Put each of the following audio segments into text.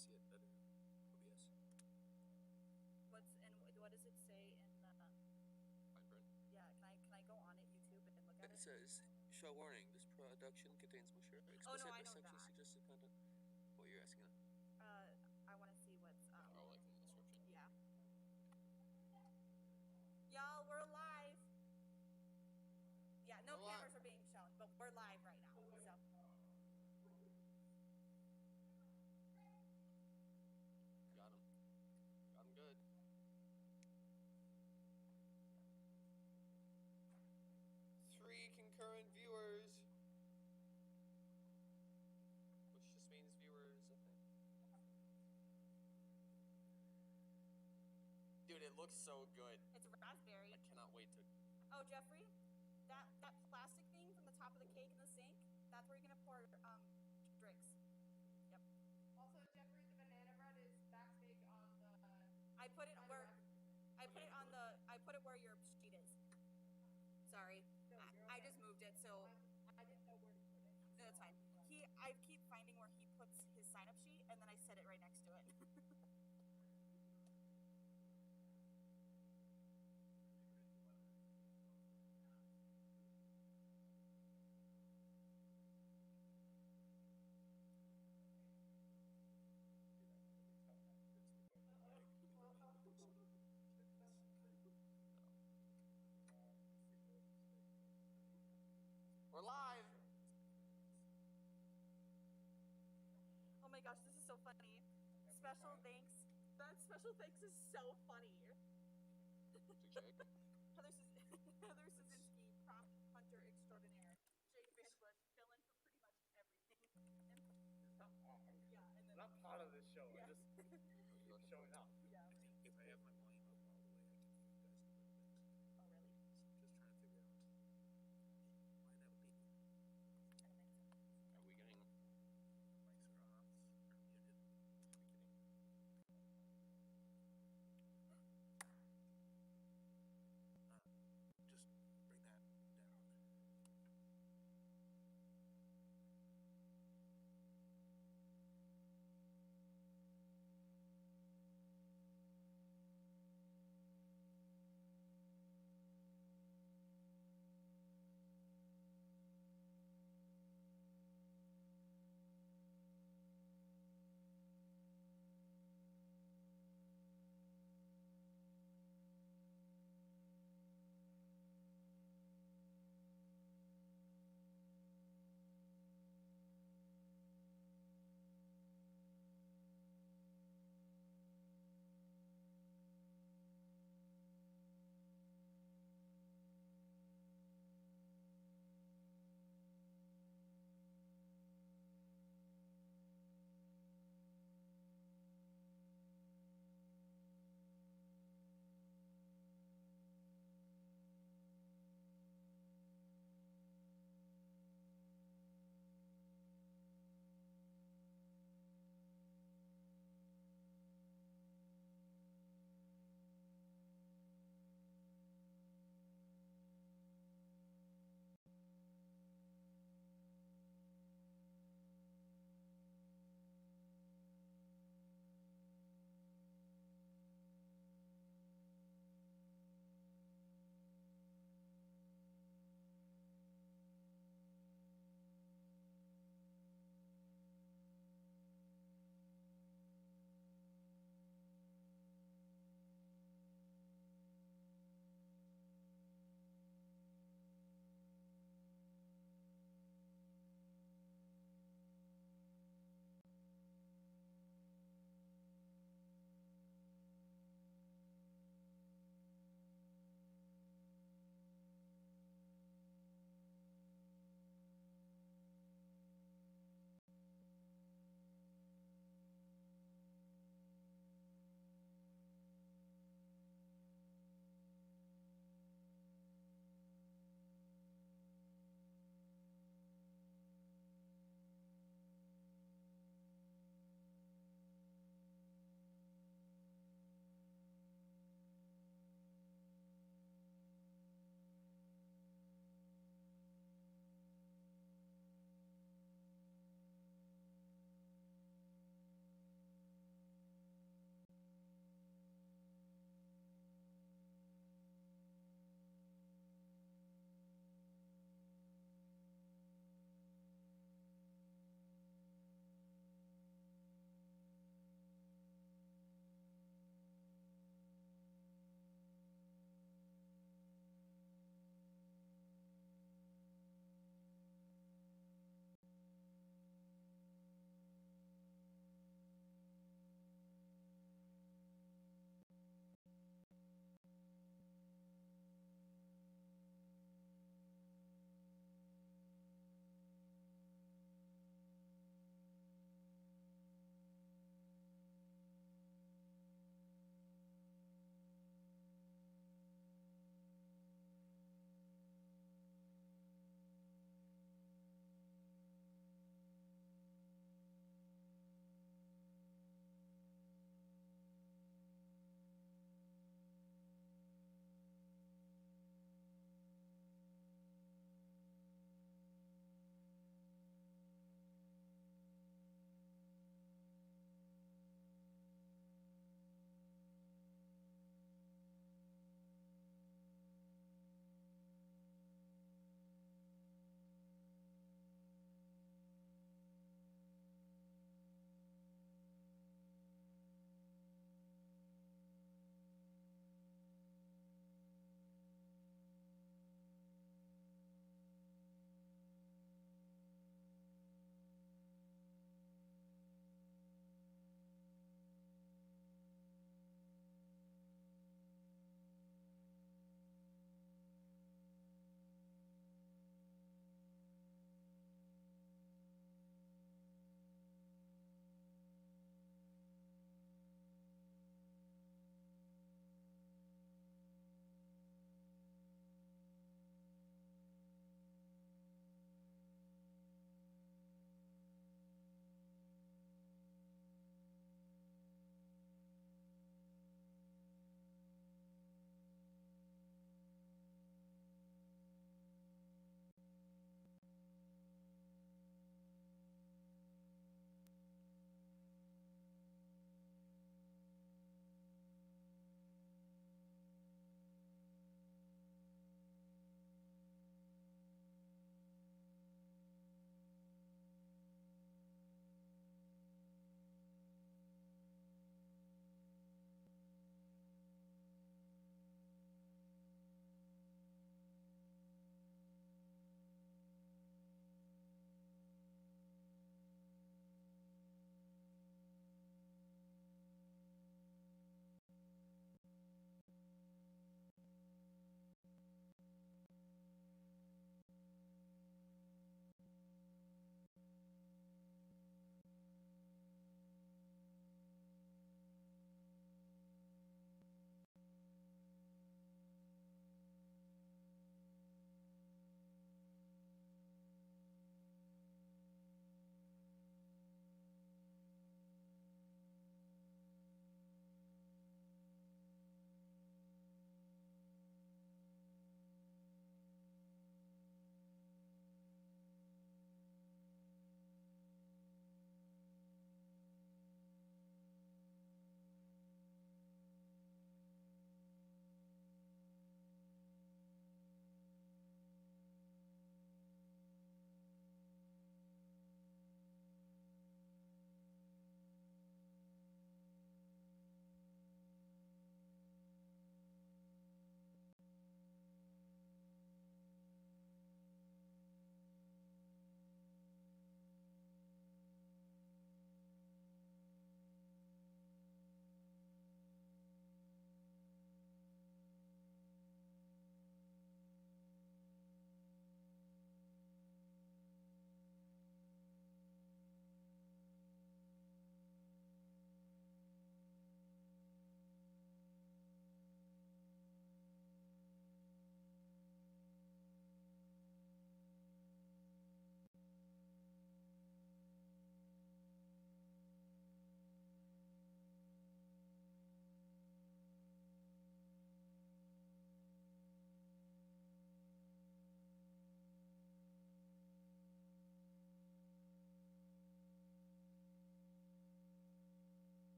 see it better. OBS. What does it say in the? Fine print. Yeah, can I go on it YouTube and look at it? It says, "Show warning: this production contains mature, explicit, I know sexually that. suggestive content." What you're asking? I want to see what's Oh, like in the description. Yeah. Y'all, we're live. Yeah, no cameras are being shown, but we're live right now. So. Got him. Got him good. Three concurrent viewers. Which just means viewers, I think. Dude, it looks so good. It's raspberry. I cannot wait to... Oh, Geoffrey, that plastic thing from the top of the cake in the sink, that's where you're gonna pour drinks. Yep. Also, Geoffrey, the banana bread is backstage on the... I put it where your sheet is. Sorry. No, I just moved it, so... I didn't know where to put it. No, that's fine. I keep finding where he puts his sign-up sheet, and then I set it right next to it. We're live! Oh my gosh, this is so funny. Special thanks. That special thanks is so funny. Heather Czywczynski, prop hunter extraordinaire. Jake Vandenbusch, fill in for pretty much everything. Yeah, and then... I'm not part of this show, Yeah. I'm just showing up. Yeah. If I have my volume up all the way, I can hear you guys a little bit. Oh, really? So I'm just trying to figure out why that would be. That makes sense. Are we getting... Mics are off or muted at the beginning. Just bring that down.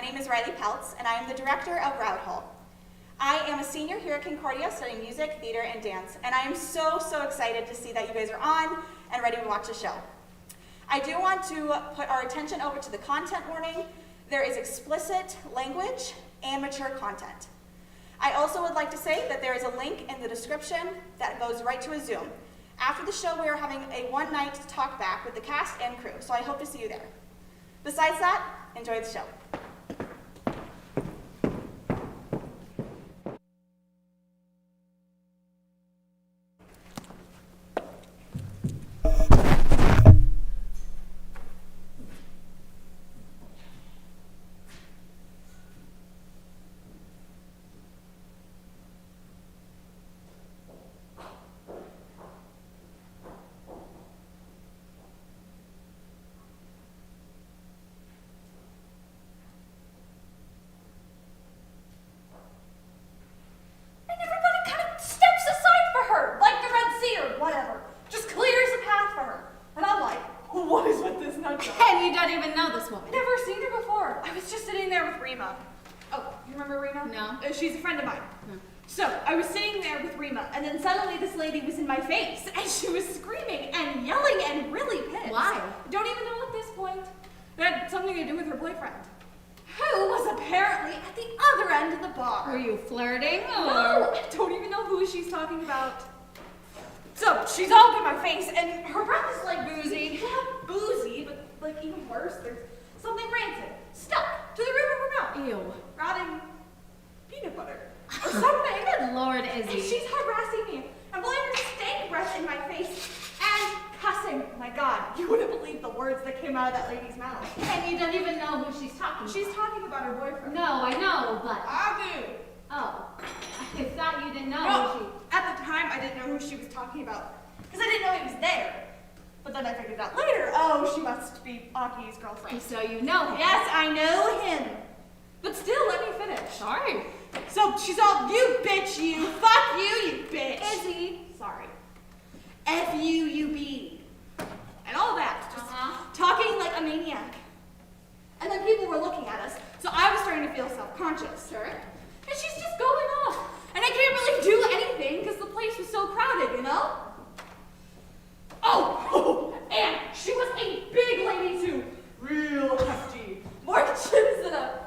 name is Riley Peltz, and I am the director of Route Hall. I am a senior here at Concordia studying music, theater, and dance, and I am so excited to see that you guys are on and ready to watch the show. I do want to put our attention over to the content warning. There is explicit language and mature content. I also would like to say that there is a link in the description that goes right to a Zoom. After the show, we are having a one-night talk back with the cast and crew, so I hope to see you there. Besides that, enjoy the show. She's a friend of mine. So I was sitting there with Rima, and then suddenly this lady was in my face, and she was screaming and yelling and really pissed. Why? Don't even know at this point. It had something to do with her boyfriend, who was apparently at the other end of the bar. Were you flirting? Or? No, I don't even know who she's talking about. So she's all up in my face, and her breath is like boozy. Not boozy, but like even worse. There's something rancid stuck to the roof of her mouth. Ew. Rotting peanut butter or something. Good Lord, Izzy. And she's harassing me and blowing her stank breath in my face and cussing. Oh my God, you wouldn't believe the words that came out of that lady's mouth. And you don't even know who she's talking She's talking about her boyfriend. No, I know, but... I do. Oh. I thought you didn't know No, who she... at the time I didn't know who she was talking about because I didn't know he was there. But then I figured out later, oh, she must be Aki's girlfriend. So you know him. Yes, I know him. But still, let me finish. Sorry. So she's all, you bitch, you. Fuck you, you bitch. Izzy. Sorry. F-U, you be. And all that. Just talking like a maniac. And then people were looking at us, so I was starting to feel self-conscious. Sure. And she's just going off. And I can't really do anything because the place was so crowded, you know? Oh, and she was a big lady too. Real hefty. More chins than a...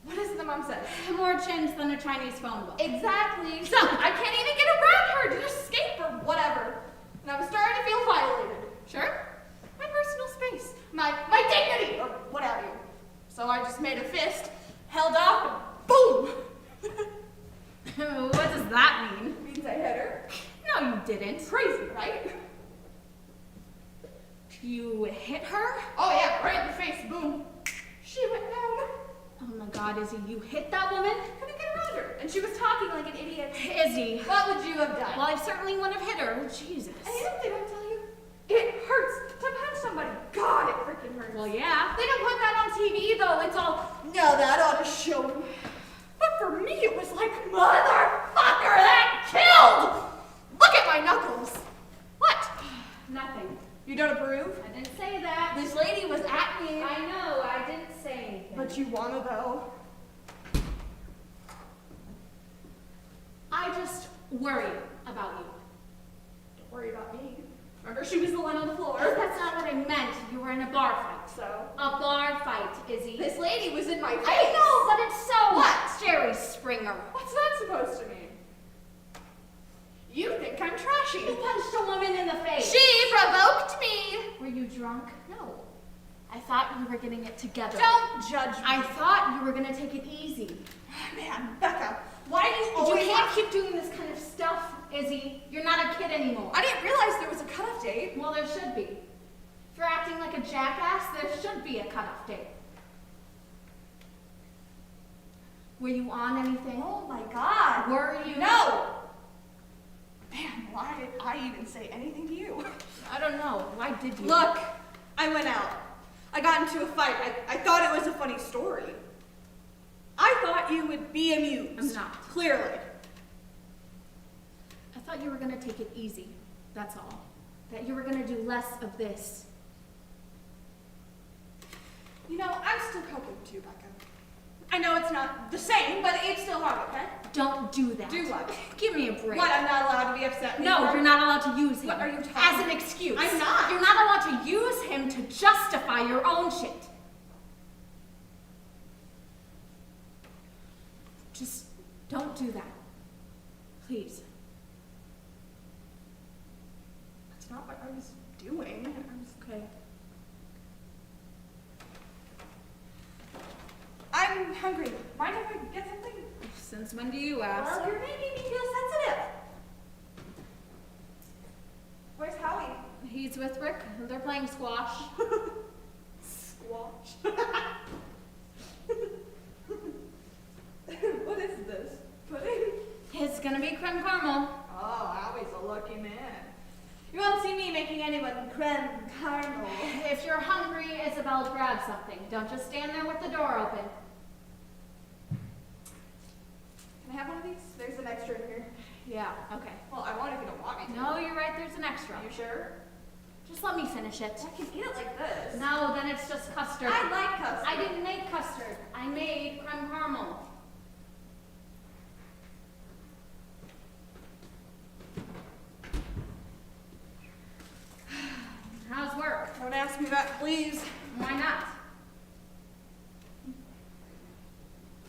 What is it the mom says? More chins than a Chinese phone book. Exactly. So I can't even get around her to escape or whatever. And I was starting to feel violated. Sure. My personal space. My dignity, or what have you. So I just made a fist, held up, and boom! What does that mean? It means I hit her. No, you didn't. Crazy, right? You hit her? Oh yeah, right in the face, boom. She went down. Oh my God, Izzy, you hit that woman? Couldn't get around her. And she was talking like an idiot. Izzy. What would you have done? Well, I certainly wouldn't have hit her. Jesus. And you know what they don't tell you? It hurts to punch somebody. God, it freaking hurts. Well, yeah. They don't put that on TV, though. It's all, no, that ought to show them. But for me, it was like, motherfucker, that killed! Look at my knuckles. What? Nothing. You don't approve? I didn't say that. This lady was at me. I know, I didn't say anything. But you wanna, though? I just worry about you. Don't worry about me. Remember, she was the one on the floor. That's not what I meant. You were in a bar fight. So? A bar fight, Izzy. This lady was in my face. I know, but it's so... What? Jerry Springer. What's that supposed to mean? You think I'm trashy. You punched a woman in the face. She provoked me. Were you drunk? No. I thought you were getting it together. Don't judge me. I thought you were gonna take it easy. Man, Becca, why do you always... You can't keep doing this kind of stuff, Izzy. You're not a kid anymore. I didn't realize there was a cutoff date. Well, there should be. For acting like a jackass, there should be a cutoff date. Were you on anything? Oh my God. Were you? No. Man, why did I even say anything to you? I don't know. Why did you? Look, I went out. I got into a fight. I thought it was a funny story. I thought you would be amused. I'm not. Clearly. I thought you were gonna take it easy. That's all. That you were gonna do less of this. You know, I'm still coping too, Becca. I know it's not the same, but it's still hard, okay? Don't do that. Do what? Give me a break. What, I'm not allowed to be upset No, anymore? you're not allowed to use him. What are you talking as an about? excuse. I'm not. You're not allowed to use him to justify your own shit. Just don't do that. Please. That's not what I was doing. Okay. I'm hungry. Mind if I get something? Since when do you ask? Well, you're making me feel sensitive. Where's Howie? He's with Rick. They're playing squash. Squash. What is this? Pudding? It's gonna be creme caramel. Oh, Howie's a lucky man. You won't see me making anyone creme caramel. If you're hungry, Isabel, grab something. Don't just stand there with the door open. Can I have one of these? There's an extra in here. Yeah, okay. Well, I want if you don't want me to. No, you're right, there's an extra. You sure? Just let me finish it. I can eat it like this. No, then it's just custard. I like custard. I didn't make custard. I made creme caramel. How's work? Don't ask me that, please. Why not?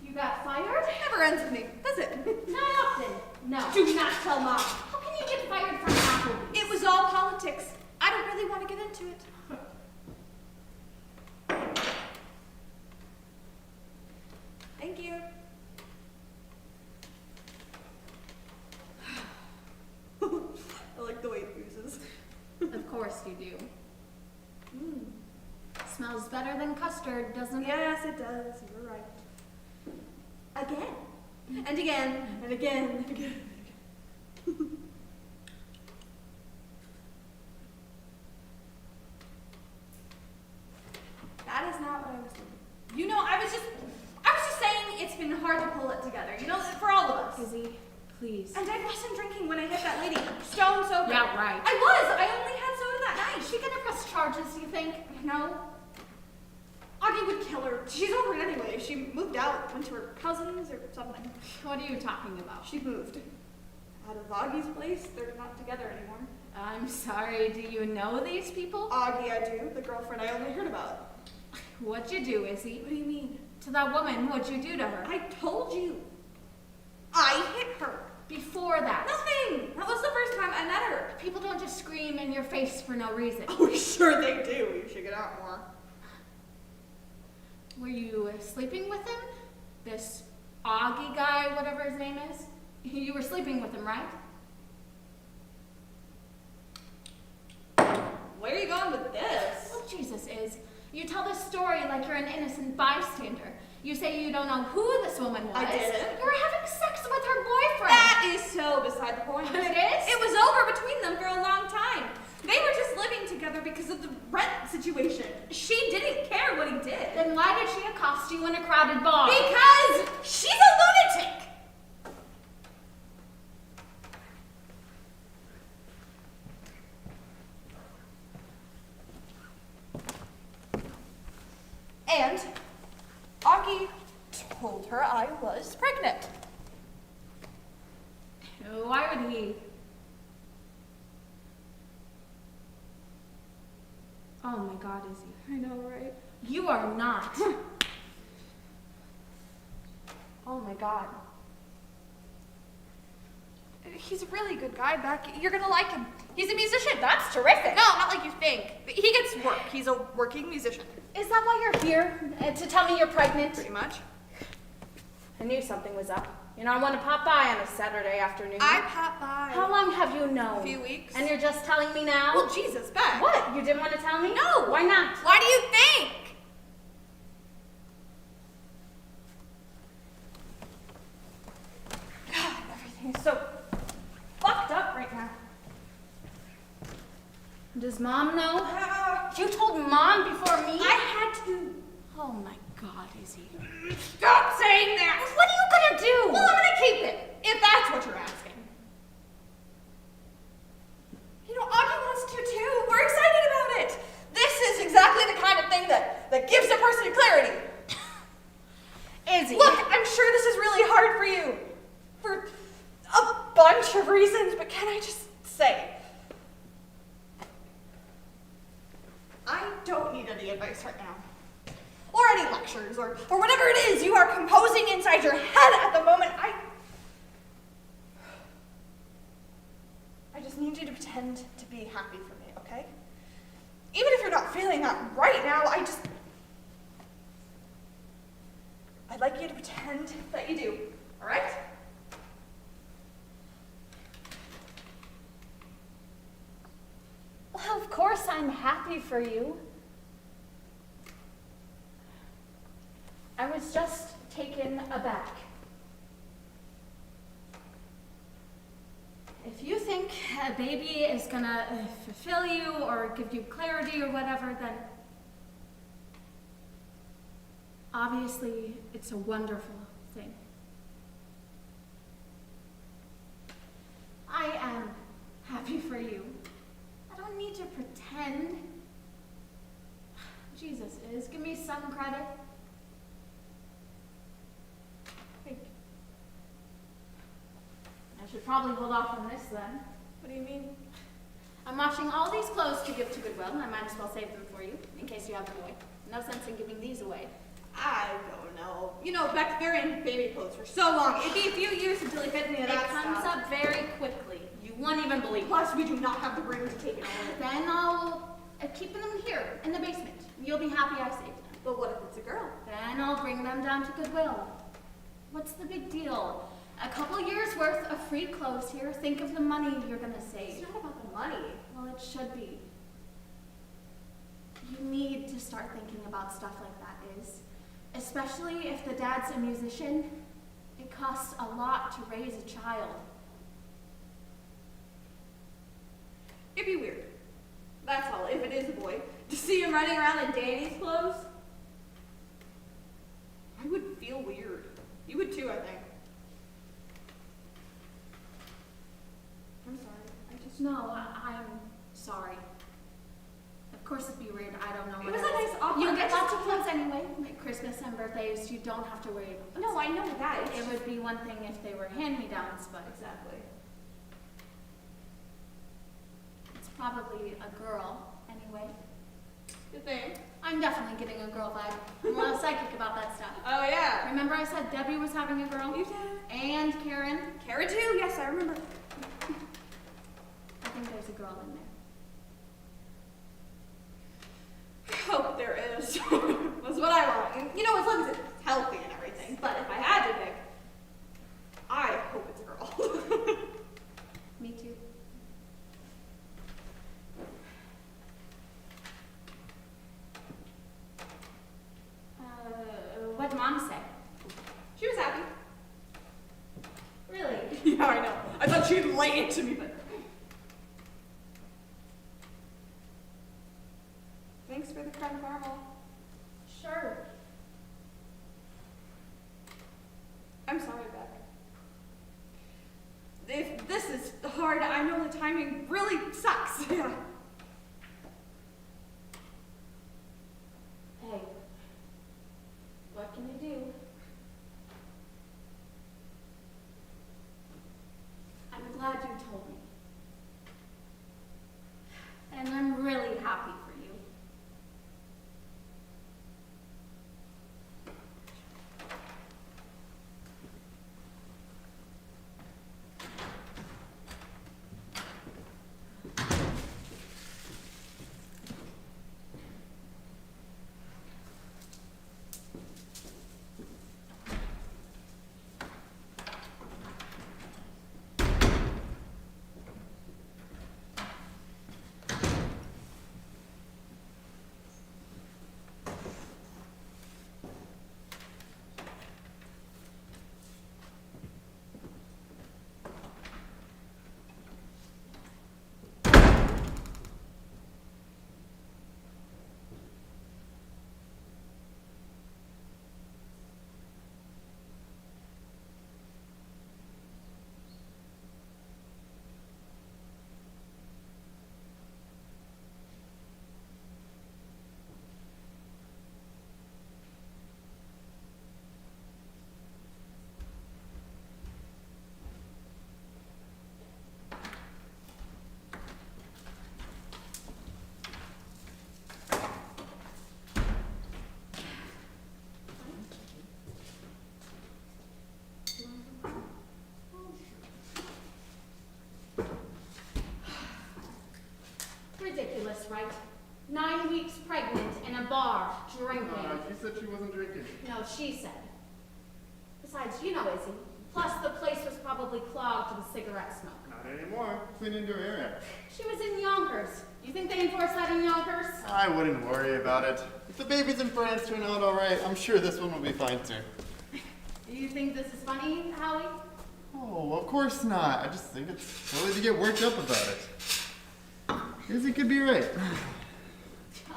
You got fired? It never ends with me, does it? Not often. No. Do not tell Mom. How can you get fired from Applebee's? It was all politics. I don't really want to get into it. Thank you. I like the way it oozes. Of course you do. Smells better than custard, doesn't it? Yes, it does. You're right. Again. And again. And again. And again. That is not what I was doing. You know, I was just saying it's been hard to pull it together. You know, for all of us. Izzy, please. And I wasn't drinking when I hit that lady. Stone sober. Yeah, right. I was. I only had soda that night. Is she gonna press charges, do you think? No. Augie would kill her. She's over it anyway. She moved out, went to her cousins or something. What are you talking about? She moved. Out of Augie's place. They're not together anymore. I'm sorry, do you know these people? Augie, I do. The girlfriend I only heard about. What'd you do, Izzy? What do you mean? To that woman, what'd you do to her? I told you. I hit her. Before that. Nothing. That was the first time I met her. People don't just scream in your face for no reason. Oh, sure they do. You should get out more. Were you sleeping with him? This Augie guy, whatever his name is? You were sleeping with him, right? Where are you going with this? Well, Jesus is. You tell this story like you're an innocent bystander. You say you don't know who this woman was. I didn't. You were having sex with her boyfriend. That is so beside the point. It is? It was over between them for a long time. They were just living together because of the rent situation. She didn't care what he did. Then why did she accost you in a crowded bar? Because she's a lunatic. And Augie told her I was pregnant. Why would he? Oh my God, Izzy. I know, right? You are not. Oh my God. He's a really good guy, Beck. You're gonna like him. He's a musician. That's terrific. No, not like you think. He gets work. He's a working musician. Is that why you're here? To tell me you're pregnant? Pretty much. I knew something was up. You know, I want to pop by on a Saturday afternoon. I popped by. How long have you known? A few weeks. And you're just telling me now? Well, Jesus, Beck. What? You didn't want to tell me? No. Why not? Why do you think? God, everything's so fucked up right now. Does Mom know? You told Mom before me? I had to. Oh my God, Izzy. Stop saying that. What are you gonna do? Well, I'm gonna keep it, if that's what you're asking. You know, Augie wants to too. We're excited about it. This is exactly the kind of thing that gives a person clarity. Izzy. Look, I'm sure this is really hard for you. For a bunch of reasons, but can I just say, I don't need any advice right now. Or any lectures, or whatever it is you are composing inside your head at the moment. I just need you to pretend to be happy for me, okay? Even if you're not feeling that right now, I'd like you to pretend that you do, all right? Well, of course I'm happy for you. I was just taken aback. If you think a baby is gonna fulfill you or give you clarity or whatever, then obviously it's a wonderful thing. I am happy for you. I don't need to pretend. Jesus is. Give me some credit. I should probably hold off on this then. What do you mean? I'm washing all these clothes to give to Goodwill, and I might as well save them for you, in case you have them away. No sense in giving these away. I don't know. You know, Becca, they're in baby clothes for so long. It'd be a few years until they fit any of that It comes stuff. up very quickly. You won't even believe it. Plus, we do not have the room to take it all. Then I'll keep them here, in the basement. You'll be happy I saved them. But what if it's a girl? Then I'll bring them down to Goodwill. What's the big deal? A couple years worth of free clothes here. Think of the money you're gonna save. It's not about the money. Well, it should be. You need to start thinking about stuff like that, especially if the dad's a musician. It costs a lot to raise a child. It'd be weird. That's all, if it is a boy. To see him running around in Danny's clothes. I would feel weird. You would too, I think. I'm sorry. No, I'm sorry. Of course it'd be weird. I don't know. It was a nice offer. You'll get lots of clothes anyway. Like Christmas and birthdays, you don't have to worry about that. No, I know that. It would be one thing if they were hand-me-downs, but Exactly. it's probably a girl anyway. Good thing. I'm definitely getting a girl vibe. I'm a little psychic about that stuff. Oh, yeah. Remember I said Debbie was having a girl? You did. And Karen? Kara too? Yes, I remember. I think there's a girl in there. I hope there is. That's what I want. And, you know, as long as it's healthy and everything. But if I had to pick, I hope it's a girl. Me too. What'd Mom say? She was happy. Really? Yeah, I know. I thought she'd lay it to me, but... Thanks for the creme caramel. Sure. I'm sorry, Beck. If this is hard, I know the timing really sucks. Yeah. Hey, what can you do? I'm glad you told me. And I'm really happy for you. Well, she said. Besides, you know Izzy. Plus, the place was probably clogged with cigarette smoke. Not anymore. Clean indoor area. She was in Yonkers. You think they enforce that in Yonkers? I wouldn't worry about it. If the babies in France turn out all right, I'm sure this one will be fine too. Do you think this is funny, Howie? Oh, of course not. I just think it's silly to get worked up about it. Izzy could be right.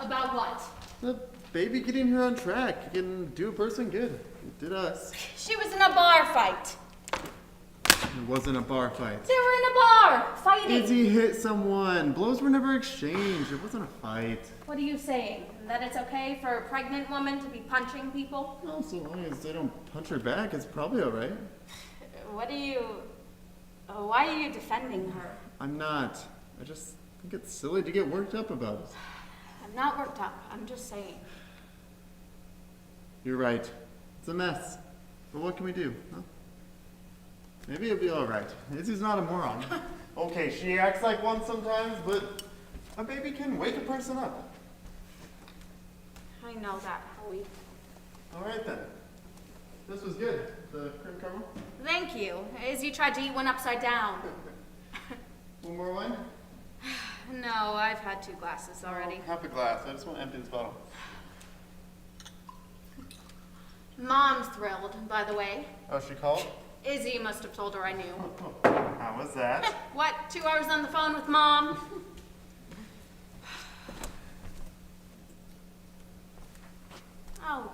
About what? The baby getting her on track can do a person good. It did us. She was in a bar fight. It wasn't a bar fight. They were in a bar fighting. Izzy hit someone. Blows were never exchanged. It wasn't a fight. What are you saying? That it's okay for a pregnant woman to be punching people? Well, so long as they don't punch her back, it's probably all right. Why are you defending her? I'm not. I just think it's silly to get worked up about it. I'm not worked up. I'm just saying. You're right. It's a mess. But what can we do, huh? Maybe it'll be all right. Izzy's not a moron. Okay, she acts like one sometimes, but a baby can wake a person up. I know that, Howie. All right then. This was good. The cream caramel. Thank you. Izzy tried to eat one upside down. One more wine? No, I've had 2 glasses already. Half a glass. I just want to empty this bottle. Mom's thrilled, by the way. Oh, she called? Izzy must have told her I knew. How was that? What, 2 hours on the phone with Mom? Oh,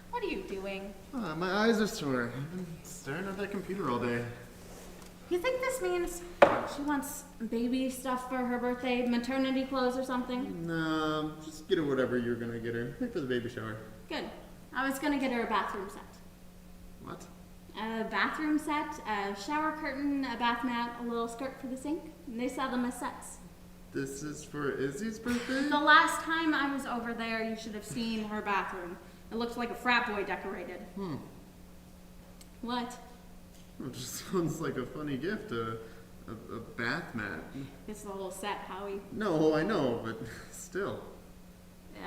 what are you doing? My eyes are sore. I've been staring at that computer all day. You think this means she wants baby stuff for her birthday, maternity clothes or something? No, just get her whatever you're gonna get her. Wait for the baby shower. Good. I was gonna get her a bathroom set. What? A bathroom set, a shower curtain, a bath mat, a little skirt for the sink. And they sell them as sets. This is for Izzy's birthday? The last time I was over there, you should have seen her bathroom. It looked like a frat boy decorated. What? It just sounds like a funny gift, a bath mat. It's the whole set, Howie. No, I know, but still.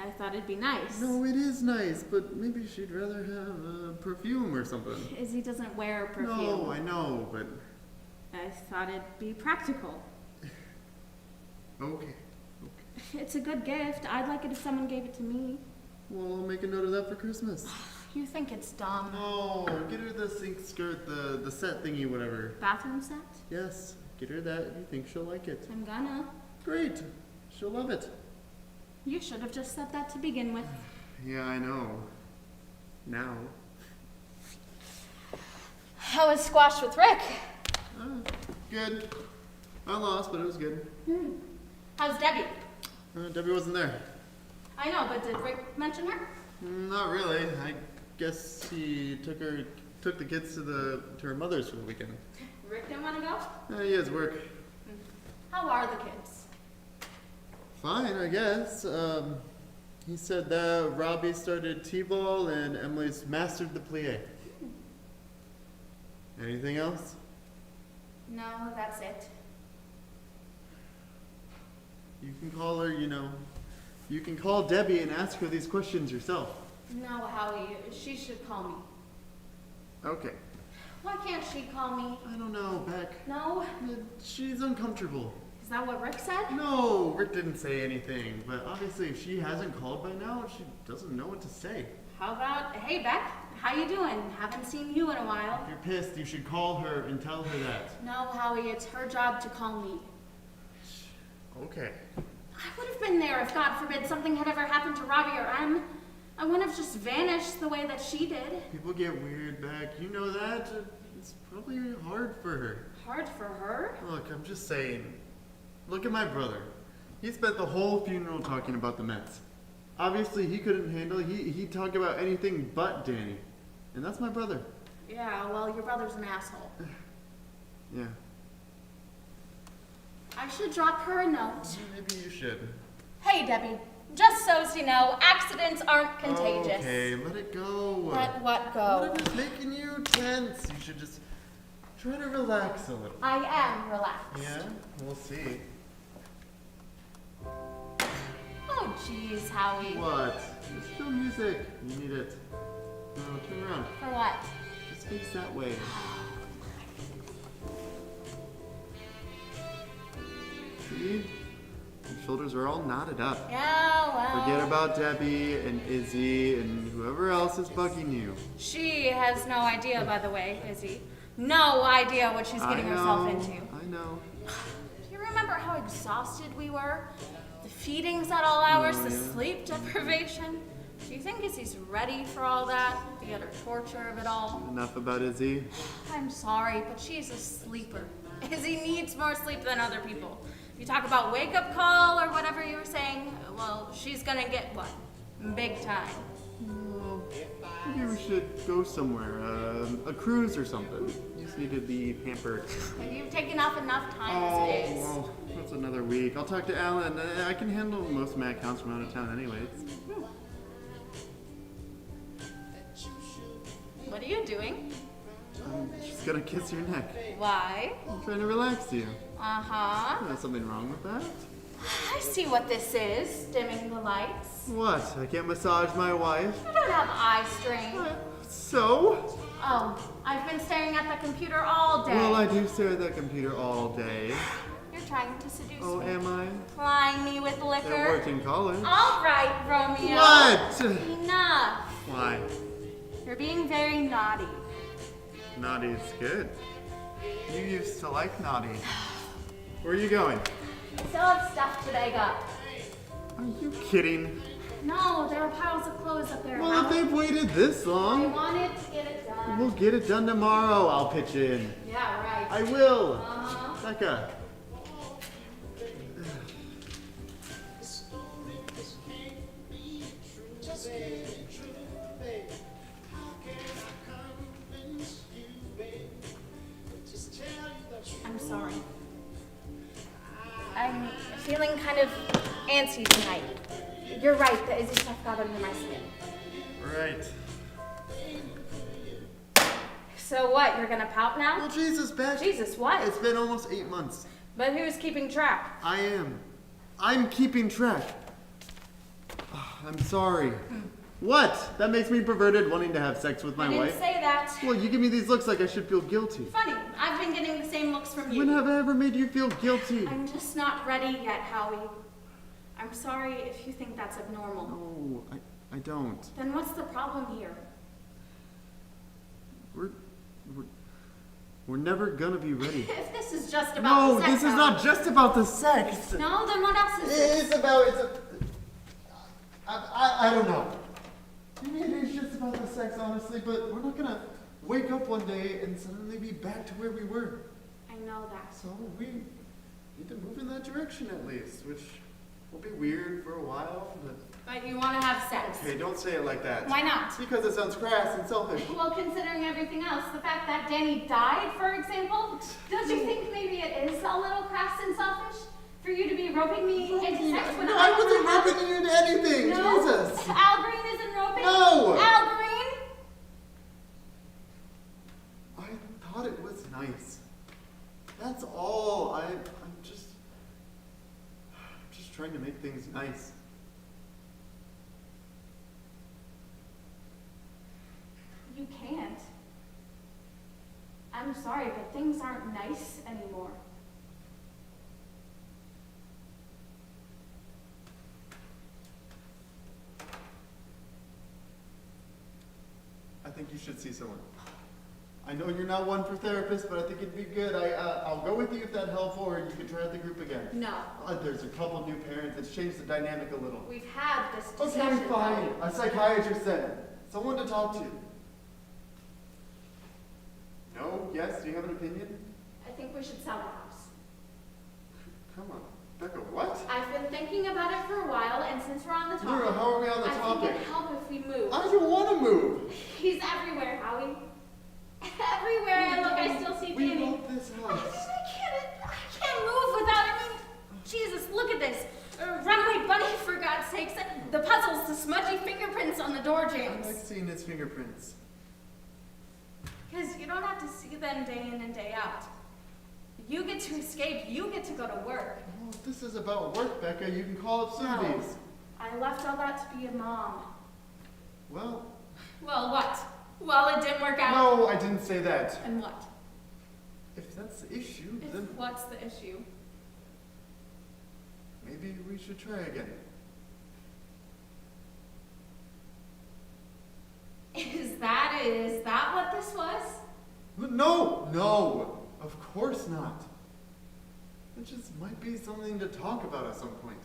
I thought it'd be nice. No, it is nice, but maybe she'd rather have perfume or something. Izzy doesn't wear perfume. No, I know, but... I thought it'd be practical. Okay. It's a good gift. I'd like it if someone gave it to me. Well, I'll make a note of that for Christmas. You think it's dumb? No, get her the sink skirt, the set thingy, whatever. Bathroom set? Yes, get her that. You think she'll like it. I'm gonna. Great. She'll love it. You should have just said that to begin with. Yeah, I know. Now. How was squash with Rick? Good. I lost, but it was good. How's Debbie? Debbie wasn't there. I know, but did Rick mention her? Not really. I guess he took the kids to her mother's for the weekend. Rick didn't want to go? He has work. How are the kids? Fine, I guess. He said that Robbie started T-ball and Emily's mastered the plie. Anything else? No, that's it. You can call her, you can call Debbie and ask her these questions yourself. No, Howie, she should call me. Okay. Why can't she call me? I don't know, Beck. No? She's uncomfortable. Is that what Rick said? No, Rick didn't say anything, but obviously if she hasn't called by now, she doesn't know what to say. How about, hey Beck, how you doing? Haven't seen you in a while. If you're pissed, you should call her and tell her that. No, Howie, it's her job to call me. Okay. I would have been there if, God forbid, something had ever happened to Robbie or Em. I wouldn't have just vanished the way that she did. People get weird, Beck. You know that. It's probably hard for her. Hard for her? Look, I'm just saying. Look at my brother. He spent the whole funeral talking about the Mets. Obviously, he couldn't handle it. He'd talk about anything but Danny. And that's my brother. Yeah, well, your brother's an asshole. Yeah. I should drop her a note. Maybe you should. Hey, Debbie, just so's you know, accidents aren't contagious. Okay, let it go. Let what go? Whatever's making you tense, you should just try to relax a little. I am relaxed. Yeah? We'll see. Oh, jeez, Howie. What? It's still music. You need it. No, turn around. For what? Just face that way. See? Your shoulders are all knotted up. Yeah, well. Forget about Debbie and Izzy and whoever else is bugging you. She has no idea, by the way, Izzy. No idea what she's getting herself into. I know. Do you remember how exhausted we were? The feedings at all hours, the sleep deprivation. Do you think Izzy's ready for all that? The utter torture of it all? Enough about Izzy. I'm sorry, but she's a sleeper. Izzy needs more sleep than other people. You talk about wake-up call or whatever you were saying, well, she's gonna get what? Big time. Well, maybe we should go somewhere. A cruise or something. You just need to be pampered. You've taken up enough time as it is. Well, that's another week. I'll talk to Alan. I can handle most of my accounts from out of town anyways. What are you doing? I'm just gonna kiss your neck. Why? I'm trying to relax you. Uh-huh. There's something wrong with that? I see what this is, dimming the lights. What? I can't massage my wife? You don't have eye strain. So? Oh, I've been staring at the computer all day. Well, I do stare at that computer all day. You're trying to seduce Oh, me. am I? Plying me with liquor. It worked in college. All right, Romeo. What? Enough. Why? You're being very naughty. Naughty's good. You used to like naughty. Where are you going? Still have stuff to bag up. Are you kidding? No, there are piles of clothes up there. Well, if they've waited this I long, wanted to get it done. we'll get it done tomorrow. I'll pitch in. Yeah, right. I will. Uh-huh. Becca. I'm sorry. I'm feeling kind of antsy tonight. You're right, the Izzy stuff got under my skin. Right. So what, you're gonna pout now? Well, Jesus, Beck. Jesus, what? It's been almost 8 months. But who's keeping track? I am. I'm keeping track. I'm sorry. What? That makes me perverted wanting to have sex with my I didn't wife? say that. Well, you give me these looks like I should feel guilty. Funny, I've been getting the same looks from you. When have I ever made you feel guilty? I'm just not ready yet, Howie. I'm sorry if you think that's abnormal. No, I don't. Then what's the problem here? We're never gonna be ready. If this is just about No, the sex, this is not just about the sex. No, then what else is this? I don't know. Maybe it is just about the sex, honestly, but we're not gonna wake up one day and suddenly be back to where we were. I know that. So we need to move in that direction at least, which will be weird for a while, but... But you want to have sex. Okay, don't say it like that. Why not? Because it sounds crass and selfish. Well, considering everything else, the fact that Danny died, for example, don't you think maybe it is a little crass and selfish for you to be roping me into sex when No, I wasn't roping you into anything. No, Jesus. Al Green isn't roping. No. Al Green. I thought it was nice. That's all. I'm just trying to make things nice. You can't. I'm sorry, but things aren't nice anymore. I think you should see someone. I know you're not one for therapists, but I think it'd be good. I'll go with you if that helpful, or you can try at the group again. No. There's a couple new parents. It's changed the dynamic a little. We've had this discussion. Okay, fine. A psychiatrist then. Someone to talk to. No? Yes? Do you have an opinion? I think we should sell the house. Come on. Becca, what? I've been thinking about it for a while, and since we're on the topic, No, how are we on the I topic? think it'd help if we move. I don't want to move. He's everywhere, Howie. Everywhere I look, I still see We Danny. love this house. I can't move without, Jesus, look at this. Runaway bunny, for God's sakes. The puzzles, the smudgy fingerprints on the door I jambs. like seeing his fingerprints. Because you don't have to see them day in and day out. You get to escape, you get to go to work. Well, if this is about work, Becca, you can call up No, Sunday's. I left all that to be a mom. Well, Well, what? Well, it didn't work out. No, I didn't say that. And what? If that's the issue, If then what's the issue? maybe we should try again. Is that what this was? No, of course not. It just might be something to talk about at some point.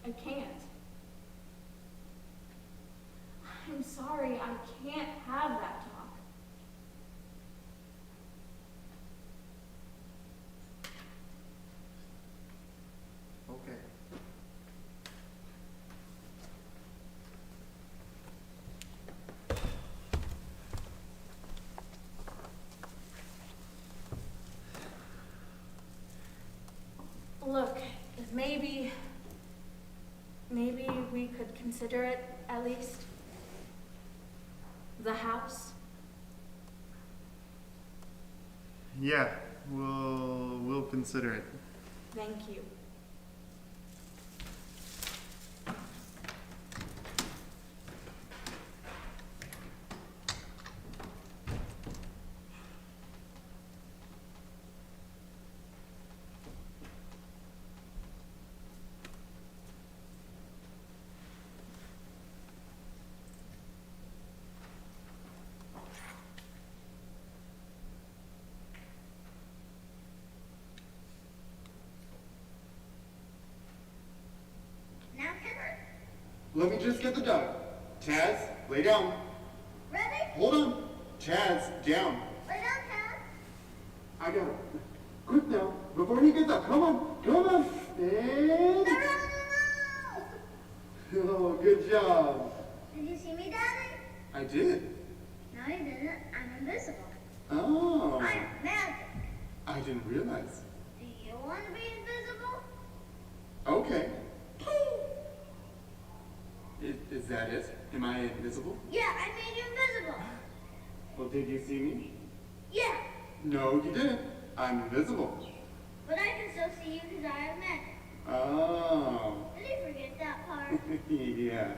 I can't. I'm sorry, I can't have that talk. Okay. Look, maybe we could consider it, at least. The house. Yeah, we'll consider it. Thank you. Let me just get the dog. Chaz, lay down. Ready? Hold on. Chaz, down. Lay down, Cat. I got it. Quick now, before he gets up. Come on. And... No. Oh, good job. Did you see me, Daddy? I did. No, you didn't. I'm invisible. Oh. I'm magic. I didn't realize. Do you want to be invisible? Okay. Is that it? Am I invisible? Yeah, I made you invisible. Well, did you see me? Yeah, No, you didn't. I'm invisible. but I can still see you because I have magic. Oh. Did you forget that part? Yeah,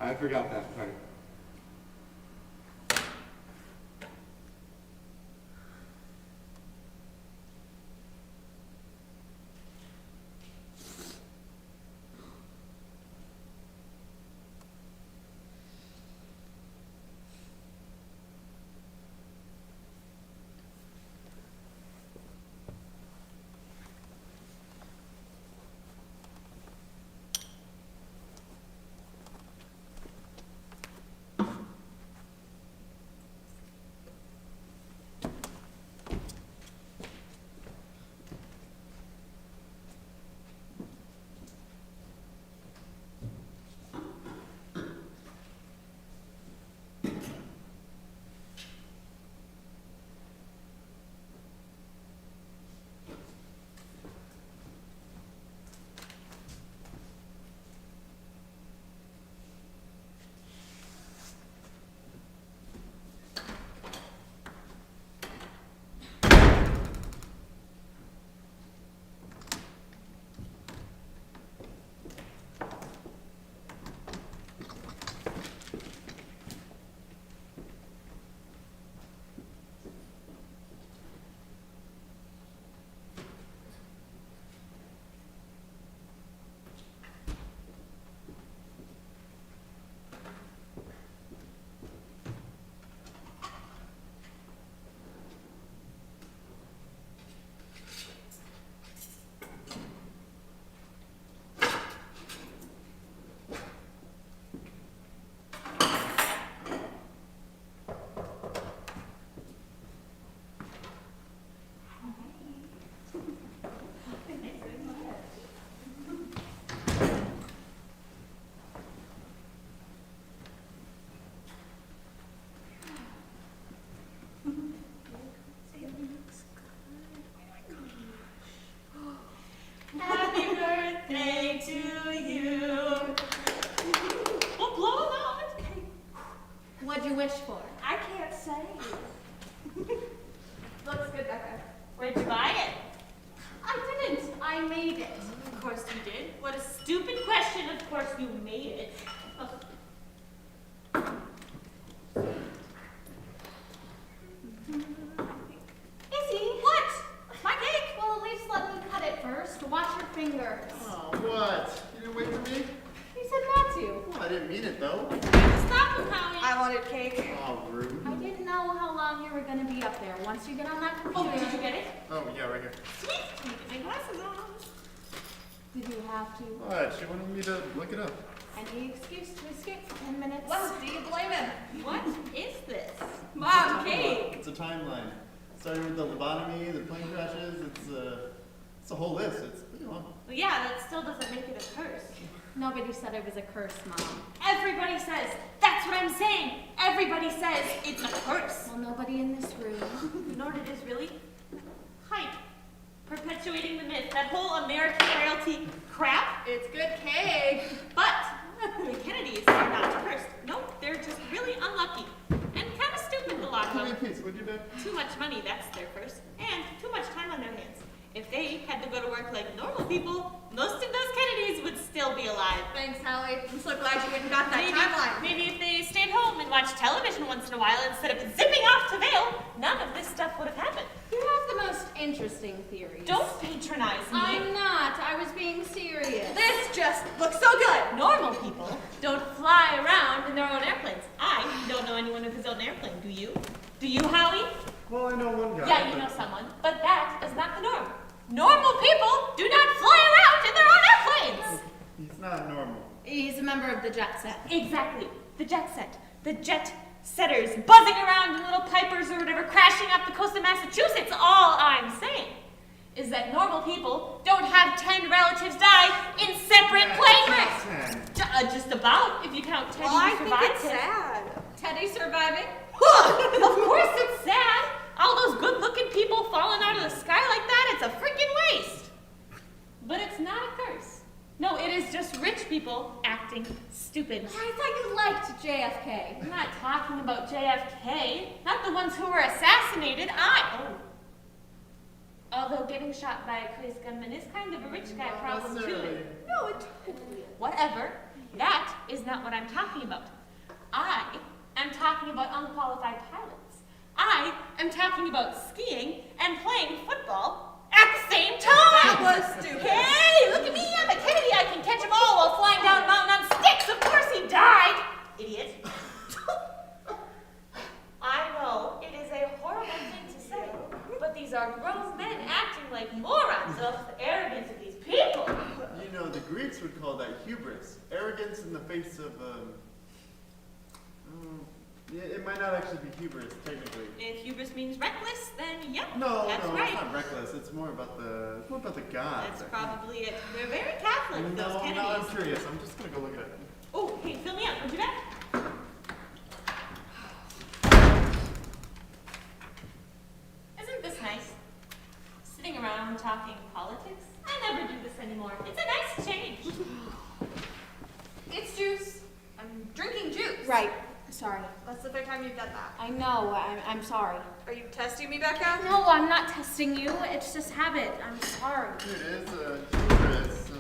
I forgot that part. What'd you wish for? I can't say. Looks good, Becca. Where'd you buy it? I didn't. I made it. Of course you made it. Izzy, what? My cake? Well, at least let me cut it first. Wash your fingers. Oh, what? You didn't wait for me? You said not to. Well, I didn't mean it though. Stop you, Howie. I wanted cake. Oh, rude. I didn't know how long you were going to be up there. Once you get on that Oh, computer. did you get it? Oh, yeah, right here. Sweet. Let me get my glasses on. Did you have to? What? She wanted me to look it up. Any excuse to escape for 10 minutes? Well, do you blame him? What is this? Mom, cake. It's a timeline. Starting with the lobotomy, the plane crashes, it's a whole list. It's pretty long. Well, yeah, that still doesn't make it a curse. Nobody said it was a curse, Mom. Everybody says. That's what I'm saying. Everybody says it's a curse. Well, nobody in this room. You know what it is really? Hype. Perpetuating the myth. That whole American royalty crap. It's good cake. But the Kennedys are not cursed. Nope, they're just really unlucky. And kind of stupid, a lot of Give me a them. piece, would you, Beck? Too much money, that's their curse. And too much time on their hands. If they had to go to work like normal people, most of those Kennedys would still be alive. Thanks, Howie. I'm so glad you went and got that timeline. Maybe if they stayed home and watched television once in a while instead of zipping off to Vail, none of this stuff would have happened. You have the most interesting theories. Don't patronize me. I'm not. I was being serious. This just looks so good. Normal people don't fly around in their own airplanes. I don't know anyone with his own airplane. Do you? Do you, Howie? Well, I know one guy. Yeah, you know someone, but that is not the norm. Normal people do not fly around in their own airplanes. He's not normal. He's a member of the jet set. Exactly. The jet set. The jet setters buzzing around in little pipers or whatever, crashing up the coast of Massachusetts. All I'm saying is that normal people don't have 10 relatives die in separate plane wrecks. Just about, if you count Teddy Well, I who think survived it's it. sad. Teddy surviving? Of course it's sad. All those good-looking people falling out of the sky like that, it's a freaking waste. But it's not a curse. No, it is just rich people acting stupid. I thought you liked JFK. I'm not talking about JFK, not the ones who were assassinated. Although getting shot by a crazed gunman is kind of a rich guy problem too. No, it totally is. Whatever. That is not what I'm talking about. I am talking about unqualified pilots. I am talking about skiing and playing football at the same time. That was stupid. Hey, look at me. I'm a Kennedy. I can catch them all while flying down a mountain on sticks. Of course he died. Idiot. I know it is a horrible thing to say, but these are grown men acting like morons. Ugh, the arrogance of these people. You know, the Greeks would call that hubris. Arrogance in the face of, yeah, it might not actually be hubris, technically. If hubris means reckless, then yep, No, that's no, right. it's not reckless. It's more about the gods. That's probably it. They're very Catholic, those No, I'm Kennedys. curious. I'm just gonna go look at it. Oh, hey, fill me up, would you bet? Isn't this nice? Sitting around talking politics? I never do this anymore. It's a nice change. It's juice. I'm drinking juice. Right. Sorry. That's the third time you've done that. I know. I'm sorry. Are you testing me, Becca? No, I'm not testing you. It's just habit. I'm sorry. Here it is, hubris,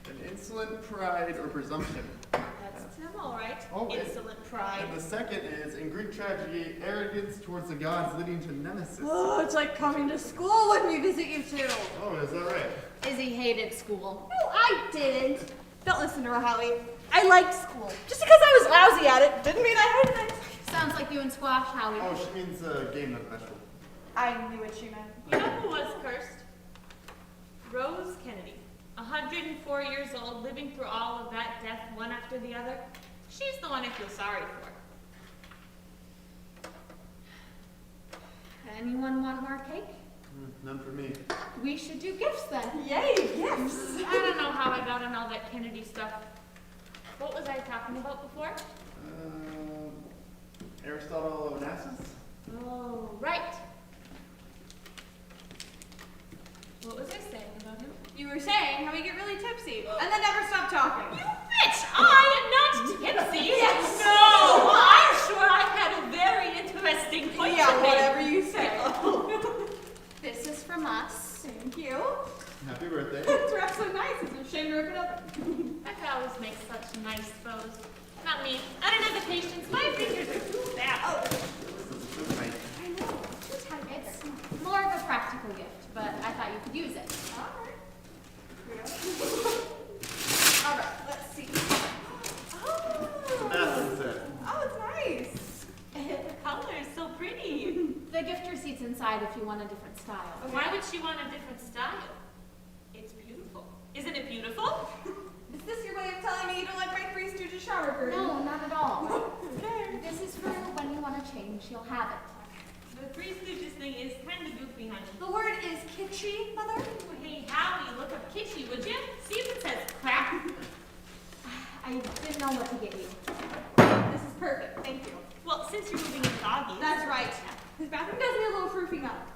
an insolent pride or presumption. That's him, all right. Oh, wait. Insolent pride. And the second is, in Greek tragedy, arrogance towards the gods leading to nemesis. Oh, it's like coming to school when we visit you two. Oh, is that right? Izzy hated school. No, I didn't. Don't listen to her, Howie. I liked school. Just because I was lousy at it didn't mean I hated it. Sounds like you and Squash, Howie. Oh, she means game of vegetable. I knew what she meant. You know who was cursed? Rose Kennedy. 104 years old, living through all of that death one after the other. She's the one I feel sorry for. Anyone want more cake? None for me. We should do gifts then. Yay, gifts. I don't know how I got on all that Kennedy stuff. What was I talking about before? Aristotle Onassis? Oh, right. What was I saying about him? You were saying how we get really tipsy and then never stop talking. You bitch! I am not tipsy! Yes! No! I'm sure I had a very interesting point to Yeah, make. whatever you say. This is from us. Thank you. Happy birthday. It's wrapped so nice. It's a shame to rip it up. That always makes clothes. Not me. I don't have the patience. My fingers are too fat. Oh. I know. Too tight. It's more of a practical gift, but I thought you could use it. All right, let's see. That's it. Oh, it's nice. The color is so pretty. The gift receipt's inside if you want a different style. Why would she want a different style? It's beautiful. Isn't it beautiful? Is this your way of telling me you don't like my Three Stooges shower curtain? No, not at all. Okay. This is for when you want to change. You'll have it. The Three Stooges thing is kind of goofy, honey. The word is kitschy, Mother. Hey, Howie, look up kitschy, would you? See if it says crap. I didn't know what to get you. This is perfect. Thank you. Well, since you're moving in doggies. That's right. His bathroom does need a little proofing up.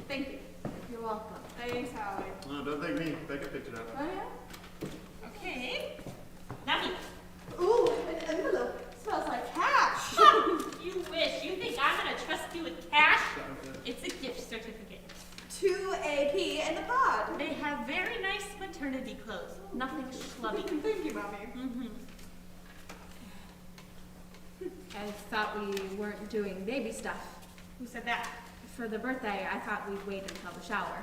Thank you. You're welcome. Thanks, Howie. No, don't thank me. Becca picked it up. Oh, yeah? Okay. Now me. Ooh, an envelope. Smells like cash. You wish. You think I'm going to trust you with cash? It's a gift certificate. To AP and the pod. They have very nice maternity clothes. Nothing schlubby. Thank you, Mommy. Mm-hmm. I thought we weren't doing baby stuff. Who said that? For the birthday, I thought we'd wait until the shower.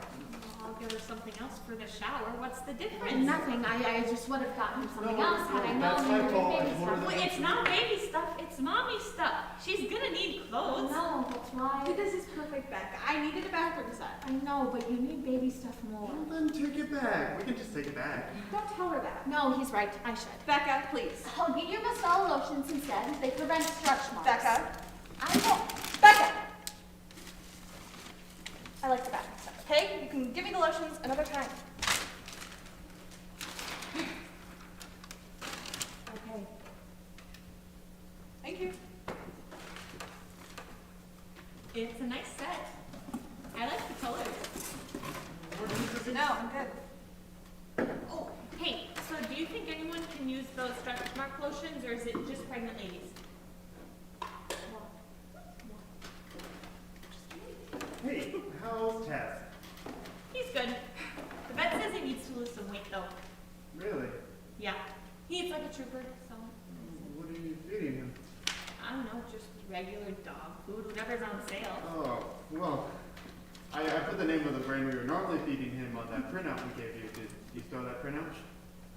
I'll give her something else for the shower. What's the difference? Nothing. I just would have gotten her something No, else had I that's known my you were fault. doing I baby told her stuff. Well, it's not baby stuff. It's mommy stuff. She's gonna need clothes. No, that's why. This is perfect, Becca. I needed a bathroom set. I know, but you need baby stuff more. Well, then take it back. We can just take it back. Don't tell her that. No, he's right. I should. Becca, please. I'll get you Masala lotions instead. They prevent stretch marks. Becca. I know. Becca! I like the bathroom stuff, okay? You can give me the lotions another time. Okay. Thank you. It's a nice set. I like the colors. No, I'm good. Oh, hey, so do you think anyone can use those stretch mark lotions, or is it just pregnant ladies? Hey, how's Taz? He's good. The vet says he needs to lose some weight, though. Really? Yeah. He eats like a trooper, so What are you feeding him? I don't know, just regular dog food, whatever's on sale. Oh, well, I put the name of the brand we were normally feeding him on that printout we gave you. Did you saw that printout?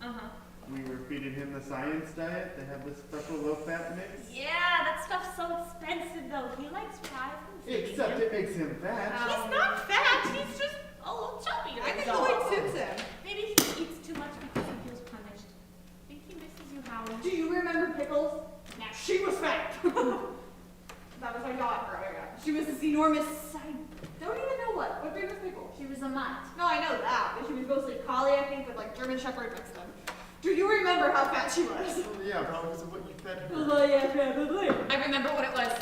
Uh-huh. We were feeding him the science diet. They have this special low-fat mix. Yeah, that stuff's so expensive, though. He likes fries and feeding Except him. it makes him fat. He's not fat. He's just a little chubby. I think that's the weight all. suits him. Maybe he eats too much because he feels punished. I think he misses you, Howie. Do you remember Pickles? Nah. She was fat. That was my dog growing up. She was this enormous, I don't even know what. What breed was Pickles? She was a mutt. No, I know that, but she was mostly collie, I think, with like German Shepherd mixed in. Do you remember how fat she was? Oh, yeah, probably because of what you fed her. Oh, yeah, probably. I remember what it was.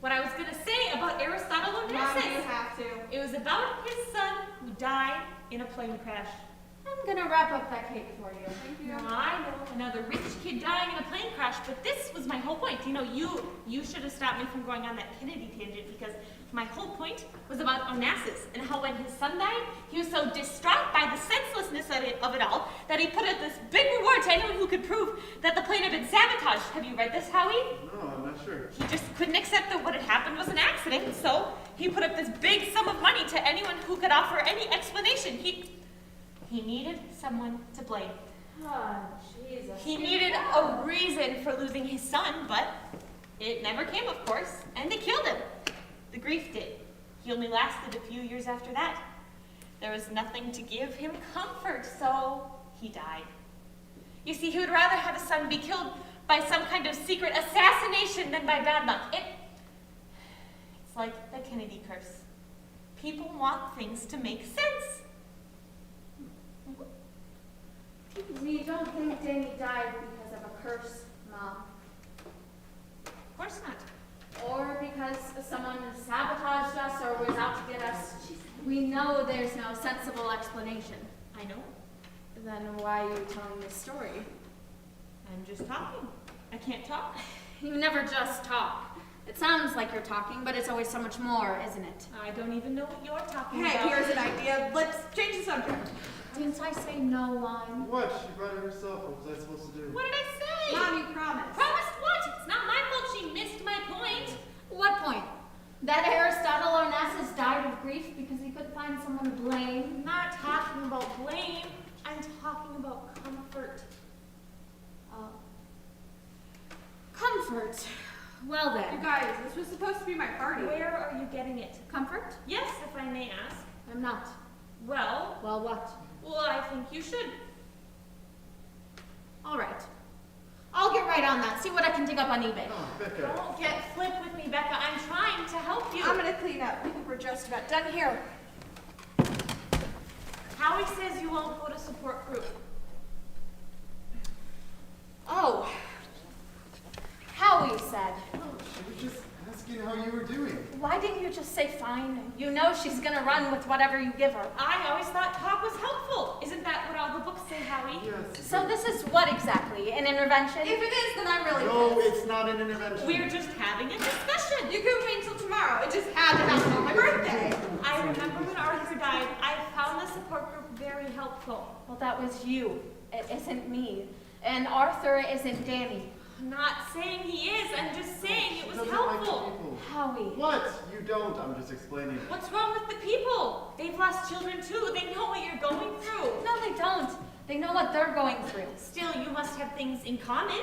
What I was going to say about Aristotle Mom, you Onassis. have to. It was about his son who died in a plane crash. I'm gonna wrap up that cake for you. Thank you. Now, I know another rich kid dying in a plane crash, but this was my whole point. You know, you should have stopped me from going on that Kennedy tangent, because my whole point was about Onassis and how when his son died, he was so distraught by the senselessness of it all that he put up this big reward to anyone who could prove that the plane had been sabotaged. Have you read this, Howie? No, I'm not sure. He just couldn't accept that what had happened was an accident, so he put up this big sum of money to anyone who could offer any explanation. He needed someone to blame. Oh, Jesus. He needed a reason for losing his son, but it never came, of course, and they killed him. The grief did. He only lasted a few years after that. There was nothing to give him comfort, so he died. You see, he would rather have his son be killed by some kind of secret assassination than by bad luck. It's like the Kennedy curse. People want things to make sense. We don't think Danny died because of a curse, Mom. Of course not. Or because someone sabotaged us or was out to get us. We know there's no sensible explanation. I know. Then why are you telling this story? I'm just talking. I can't talk. You never just talk. It sounds like you're talking, but it's always so much more, isn't it? I don't even know what you're talking Hey, about. here's an idea. Let's change the subject. didn't I say no line? What? She brought it herself. What was I supposed to do? What did I say? Mom, you promised. Promised what? It's not my fault she missed my point. What point? That Aristotle Onassis died of grief because he couldn't find someone to blame? I'm not talking about blame. I'm talking about comfort. Oh. Comfort. Well You then. guys, this was supposed to be my party. Where are you getting it? Comfort? Yes, if I may ask. I'm not. Well, Well, what? I think you should. All right. I'll get right on that. See what I can dig up on eBay. Oh, Becca. Don't get flip with me, Becca. I'm trying to help you. I'm gonna clean up. I think we're just about done here. Howie says you won't go to support group. Oh. Howie said. No, she was just asking how you were doing. Why didn't you just say fine? You know she's gonna run with whatever you give her. I always thought talk was helpful. Isn't that what all the books say, Howie? Yes. So this is what exactly? An intervention? If it is, then I'm really No, pissed. it's not an intervention. We're just having a discussion. You can wait until tomorrow. It just had to happen on my birthday. I remember when Arthur died, I found the support group very helpful. Well, that was you. It isn't me. And Arthur isn't Danny. I'm not saying he is, I'm just saying it was Doesn't like helpful. people. Howie. What? You don't. I'm just explaining. What's wrong with the people? They've lost children too. They know what you're going through. No, they don't. They know what they're going through. Still, you must have things in common.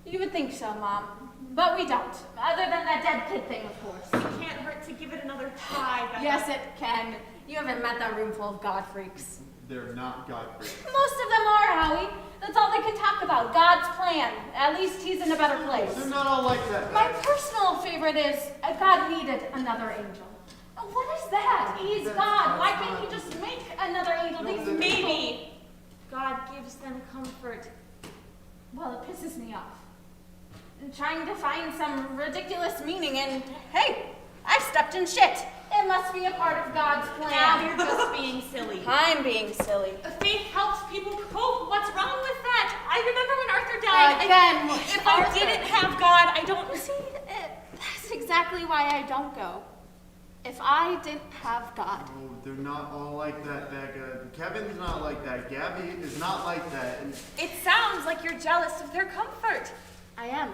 You would think so, Mom. But we don't. Other than that dead kid thing, of course. It can't hurt to give it another try, Becca. Yes, it can. You haven't met that room full of God freaks. They're not God freaks. Most of them are, Howie. That's all they can talk about. God's plan. At least he's in a better place. They're not all like that. My personal favorite is God needed another angel. What is that? He's That's God. Why not- can't he just make another angel? No, These that's- Maybe God gives them comfort. Well, it pisses me off. I'm trying to find some ridiculous meaning and hey, I stepped in shit. It must be a part of God's Now plan. you're just being silly. I'm being silly. Faith helps people cope. What's wrong with that? I remember when Arthur died. Again, if I Arthur. didn't have God, I don't. See, that's exactly why I don't go. If I didn't have God. Oh, they're not all like that, Becca. Kevin's not like that. Gabby is not like that. And It sounds like you're jealous of their comfort. I am.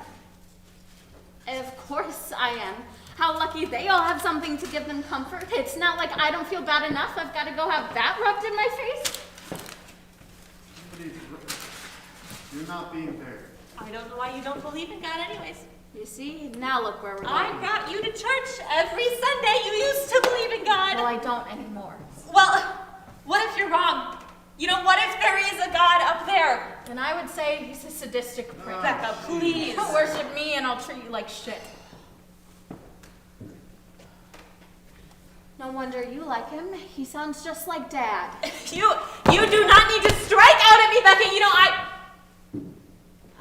Of course I am. How lucky they all have something to give them comfort. It's not like I don't feel bad enough. I've got to go have that rubbed in my face. you're not being fair. I don't know why you don't believe in God anyways. You see, now look where we're going. I brought you to church every Sunday. You used to believe in God. Well, I don't anymore. Well, what if you're wrong? You know, what if there is a God up there? Then I would say he's a sadistic prick. Becca, please. Worship me and I'll treat you like shit. No wonder you like him. He sounds just like Dad. You do not need to strike out at me, Becca. You know,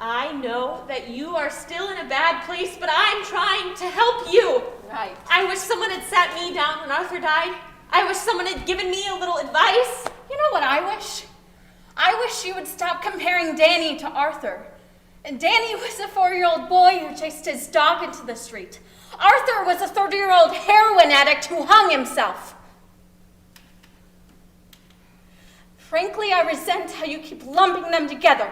I know that you are still in a bad place, but I'm trying to help you. Right. I wish someone had sat me down when Arthur died. I wish someone had given me a little advice. You know what I wish? I wish you would stop comparing Danny to Arthur. And Danny was a 4-year-old boy who chased his dog into the street. Arthur was a 30-year-old heroin addict who hung himself. Frankly, I resent how you keep lumping them together.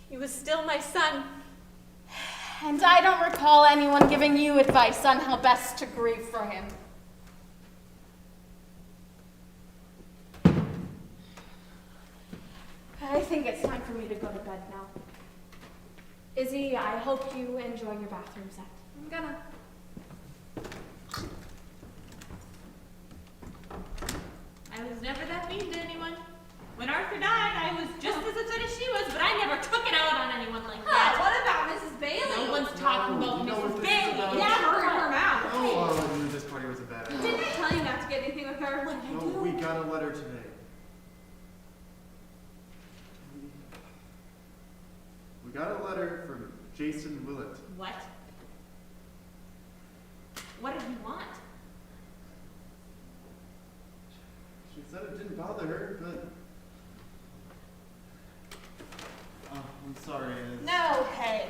He was still my son. And I don't recall anyone giving you advice on how best to grieve for him. I think it's time for me to go to bed now. Izzy, I hope you enjoy your bathroom set. I'm gonna. I was never that mean to anyone. When Arthur died, I was just as upset as she was, but I never took it out on anyone like that. What about Mrs. Bailey? No one's talking about you know what Mrs. this is Bailey. about? Yeah, her and her mouth. Oh, I knew this party was a bad idea. Didn't I tell you not to get anything with her? No, we got a letter today. We got a letter from Jason Willett. What? What did he want? She said it didn't bother her, but... Oh, I'm sorry. No, hey.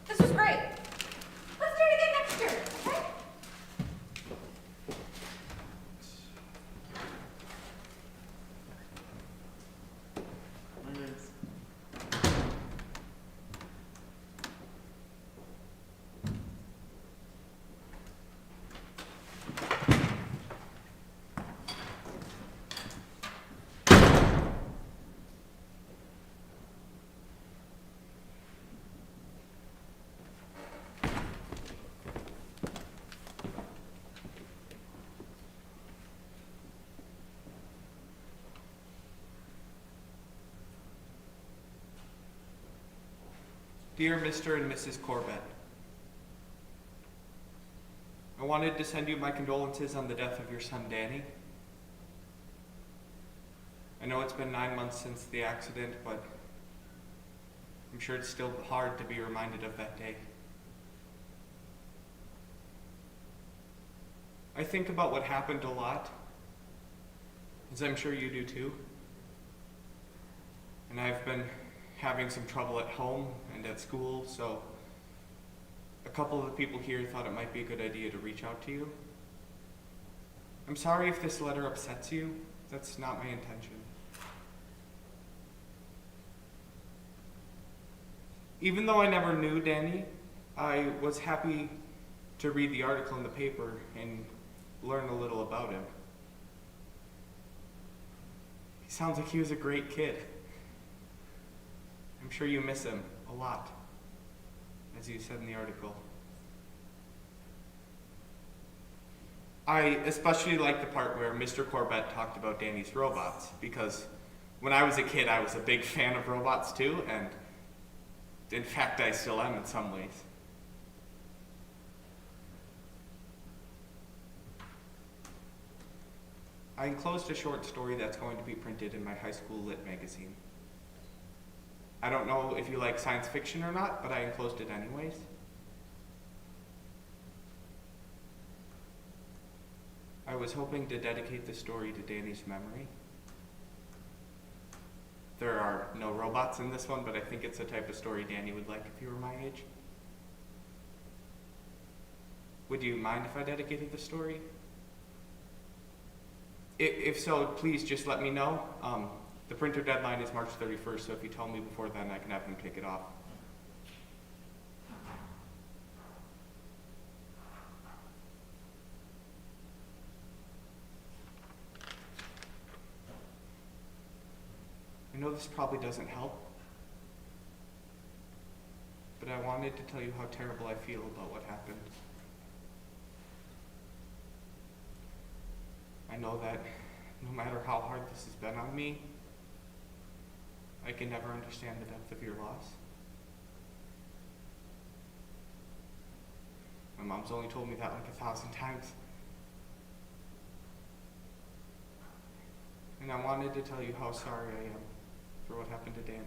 This was great. Dear Mr. and Mrs. Corbett, I wanted to send you my condolences on the death of your son, Danny. I know it's been 9 months since the accident, but I'm sure it's still hard to be reminded of that day. I think about what happened a lot, as I'm sure you do too. And I've been having some trouble at home and at school, so a couple of the people here thought it might be a good idea to reach out to you. I'm sorry if this letter upsets you. That's not my intention. Even though I never knew Danny, I was happy to read the article in the paper and learn a little about him. He sounds like he was a great kid. I'm sure you miss him a lot, as you said in the article. I especially like the part where Mr. Corbett talked about Danny's robots, because when I was a kid, I was a big fan of robots too, and in fact, I still am in some ways. I enclosed a short story that's going to be printed in my high school lit magazine. I don't know if you like science fiction or not, but I enclosed it anyways. I was hoping to dedicate the story to Danny's memory. There are no robots in this one, but I think it's the type of story Danny would like if he were my age. Would you mind if I dedicated the story? If so, please just let me know. The printer deadline is March 31st, so if you tell me before then, I can have them take it off. I know this probably doesn't help, but I wanted to tell you how terrible I feel about what happened. I know that no matter how hard this has been on me, I can never understand the depth of your loss. My mom's only told me that like 1,000 times. And I wanted to tell you how sorry I am for what happened to Danny.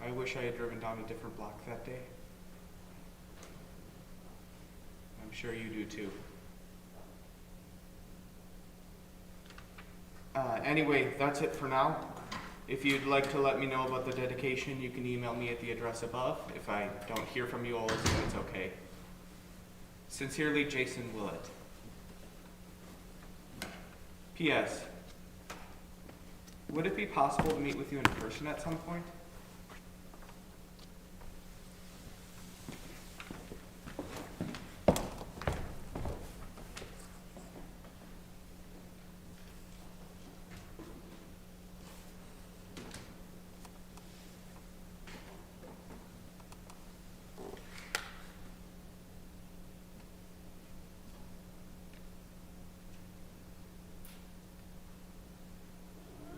I wish I had driven down a different block that day. I'm sure you do too. Anyway, that's it for now. If you'd like to let me know about the dedication, you can email me at the address above. If I don't hear from you, I'll assume it's okay. Sincerely, Jason Willett. P.S. Would it be possible to meet with you in person at some point?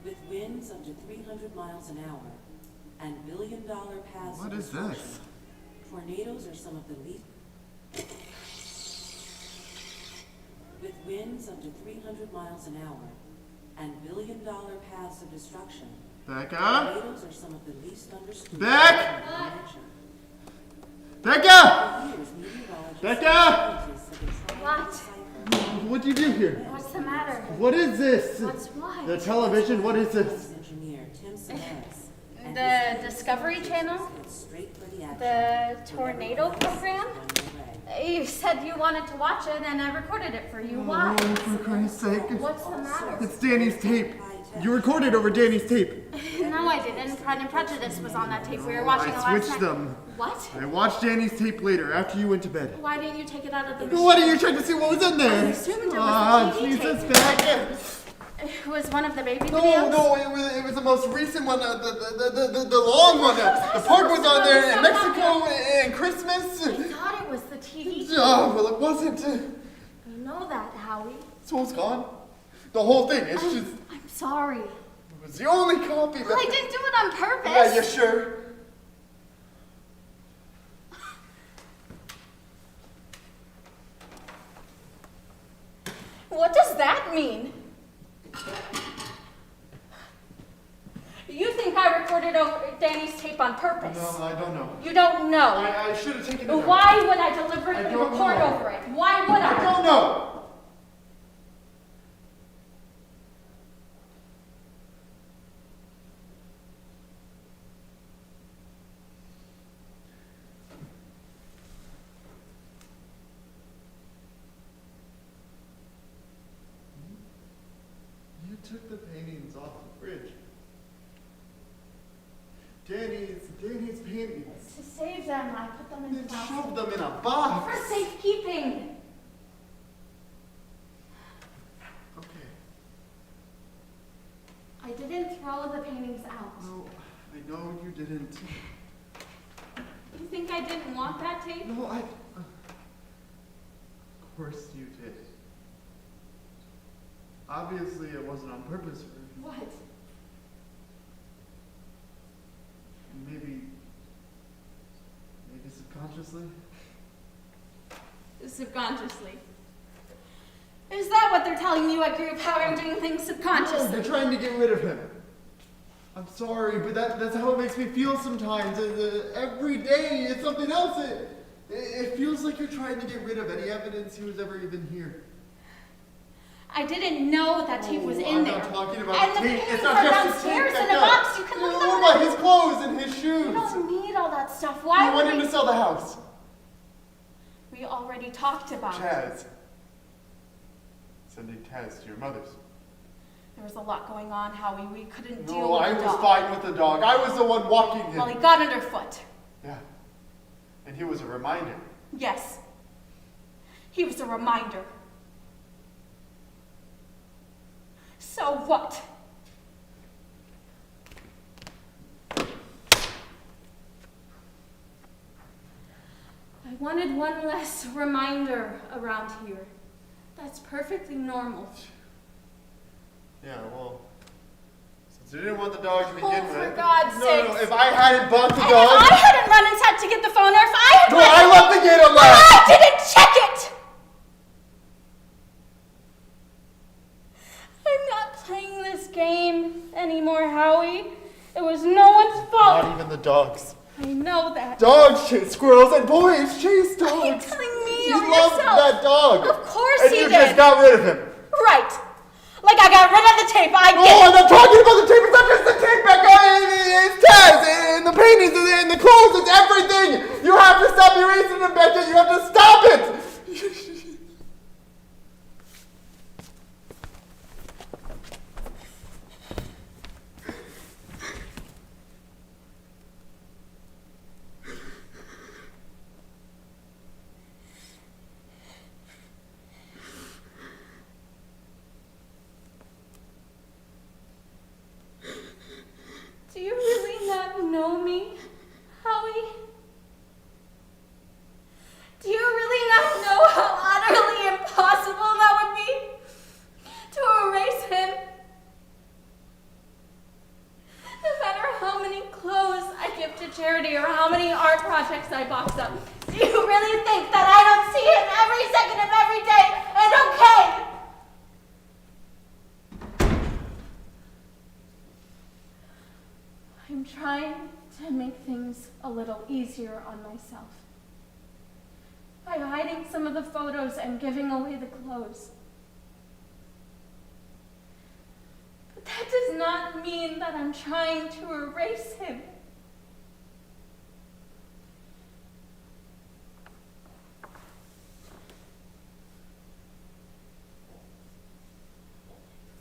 With winds up to 300 miles an hour and billion-dollar paths What of is destruction, this? tornadoes are some of the least. With winds up to 300 miles an hour and billion-dollar paths of destruction, Becca? tornadoes are some of the least understood. Beck! Nature. Becca! For years, meteorologists Becca! and scientists have been trying What? to decipher What do you do here? What's the matter? What is this? What's what? The television, what is this? engineer Tim Samaras and The Discovery Channel? head straight for the action. The tornado program? You said you wanted to watch it and I recorded it for you. Why? Oh, for Christ's sake. What's the matter? It's Danny's tape. You recorded over Danny's tape. No, I didn't. Pride and Prejudice was on that tape. We were watching it I last switched night. them. What? I watched Danny's tape later, after you went to bed. Why didn't you take it out of the machine? What are you trying to see what was in there? I assumed it was Ah, the TV Jesus, tape. Becca. It was one of the baby No, videos? no, it was the most recent one, the long one. The part was on there in Mexico and Christmas. I thought it was the TV tape. Oh, well, it wasn't. You know that, Howie. So it's gone. The whole thing, it's just... I'm sorry. It was the only copy that... Well, I didn't do it on purpose. Yeah, you sure? What does that mean? You think I recorded over Danny's tape on purpose? No, I don't know. You don't know. I should have taken it out. Why would I deliberately record over it? Why would I? I don't know. You took the paintings off the fridge. Danny's paintings. To save them, I put them in Then plastic. shoved them in a box. For safekeeping. Okay. I didn't throw the paintings out. No, I know you didn't. You think I didn't want that tape? No, of course you did. Obviously, it wasn't on purpose. What? Maybe subconsciously? Subconsciously. Is that what they're telling you at group, how I'm doing things subconsciously? No, you're trying to get rid of him. I'm sorry, but that's how it makes me feel sometimes. Every day, it's something else. It feels like you're trying to get rid of any evidence he was ever even here. I didn't know that tape was in I'm there. not talking about and the the tape. paintings It's are not just the downstairs tape, in a Becca. box. You can look What them about up. his clothes and his shoes? You don't need all that stuff. Why You want would him we? to sell the house. We already talked about it. Chaz. Sending Taz to your mother's. There was a lot going on, Howie. We couldn't deal No, with I the was dog. fine with the dog. I was the one walking him. Well, he got underfoot. Yeah. And he was a reminder. Yes. He was a reminder. So what? I wanted one less reminder around here. That's perfectly normal. Yeah, well, since you didn't want the dog to begin with. For God's No, sakes. if I hadn't bought the And dog. if I hadn't run inside to get the phone, or if I had No, I left the gate but unlocked. I didn't check it! I'm not playing this game anymore, Howie. It was no one's fault. Not even the dogs. I know that. Dogs chase squirrels and boys chase Are you dogs. telling me You or loved yourself? that dog. Of course and he you did. just got rid of him. Right. Like I got rid of the tape. I No, get I'm it. not talking about the tape. It's not just the tape, Becca. It's Taz, and the paintings, and the clothes. It's everything. You have to stop erasing it, Becca. You have to stop it. Do you really not know me, Howie? Do you really not know how utterly impossible that would be? To erase him? No matter how many clothes I give to charity or how many art projects I box up, do you really think that I don't see him every second of every day and okay? I'm trying to make things a little easier on myself by hiding some of the photos and giving away the clothes. But that does not mean that I'm trying to erase him.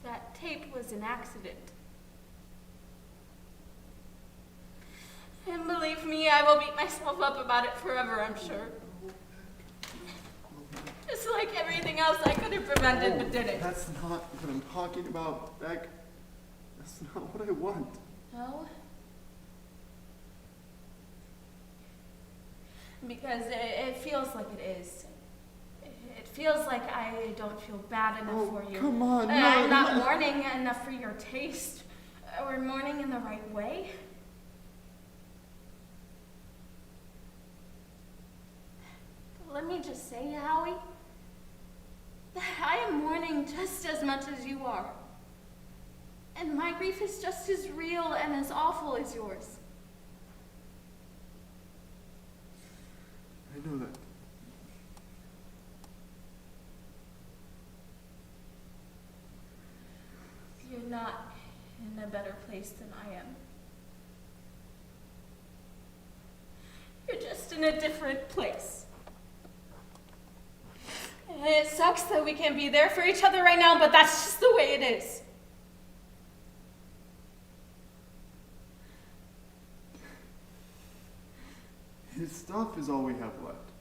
That tape was an accident. And believe me, I will beat myself up about it forever, I'm sure. Just like everything else I could have prevented but didn't. That's not what I'm talking about, Beck. That's not what I want. No? Because it feels like it is. It feels like I don't feel bad enough for you. Come on, I'm no, not no. mourning enough for your taste. Are we mourning in the right way? Let me just say, Howie, that I am mourning just as much as you are. And my grief is just as real and as awful as yours. I know that. You're not in a better place than I am. You're just in a different place. And it sucks that we can't be there for each other right now, but that's just the way it is. His stuff is all we have left.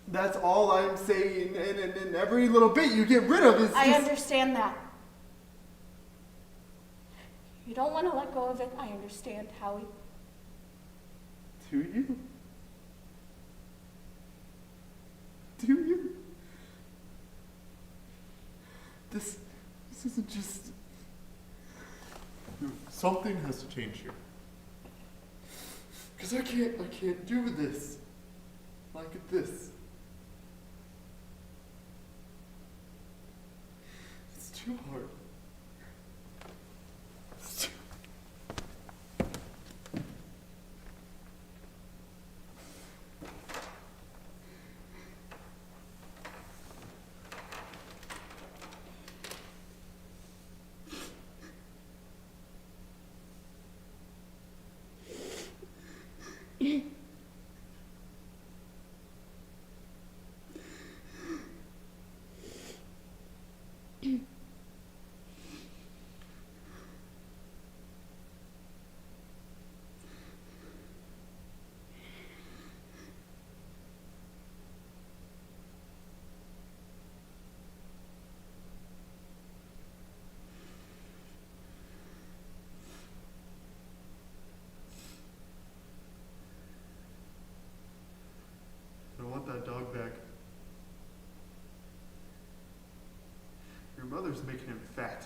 That's all I'm saying, and every little bit you get rid of is I just... understand that. You don't want to let go of it, I understand, Howie. Do you? Do you? This isn't just... Something has to change here. Because I can't do this. Like this. It's too hard. It's too... I want that dog back. Your mother's making him fat.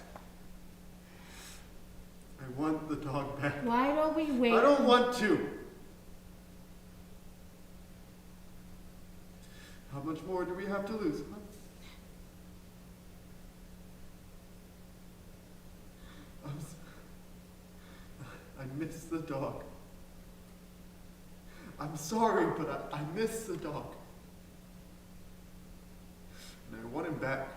I want the dog back. Why don't we wait? I don't want to. How much more do we have to lose? Huh? I miss the dog. I'm sorry, but I miss the dog. And I want him back.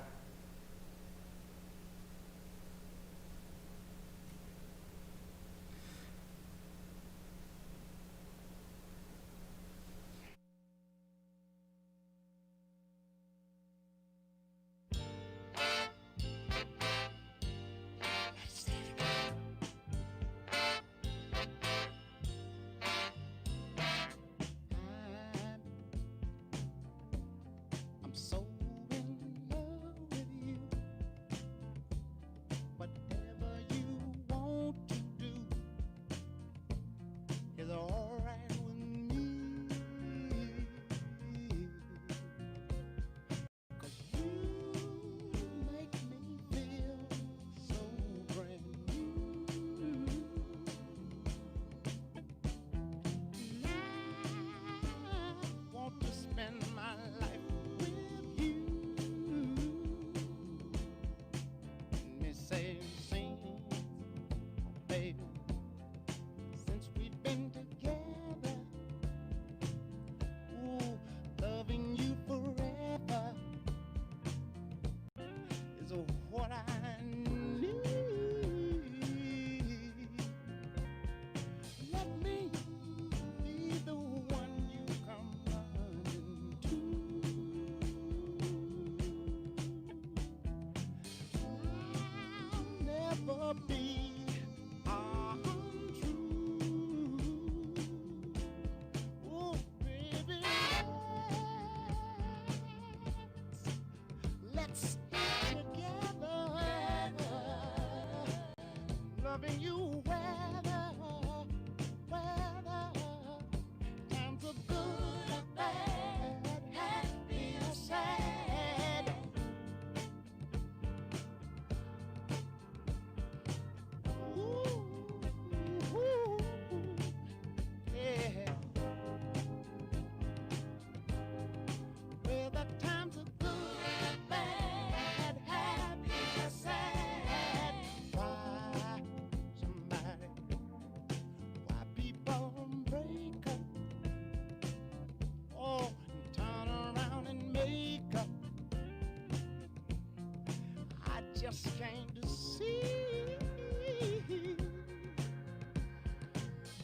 just came to see.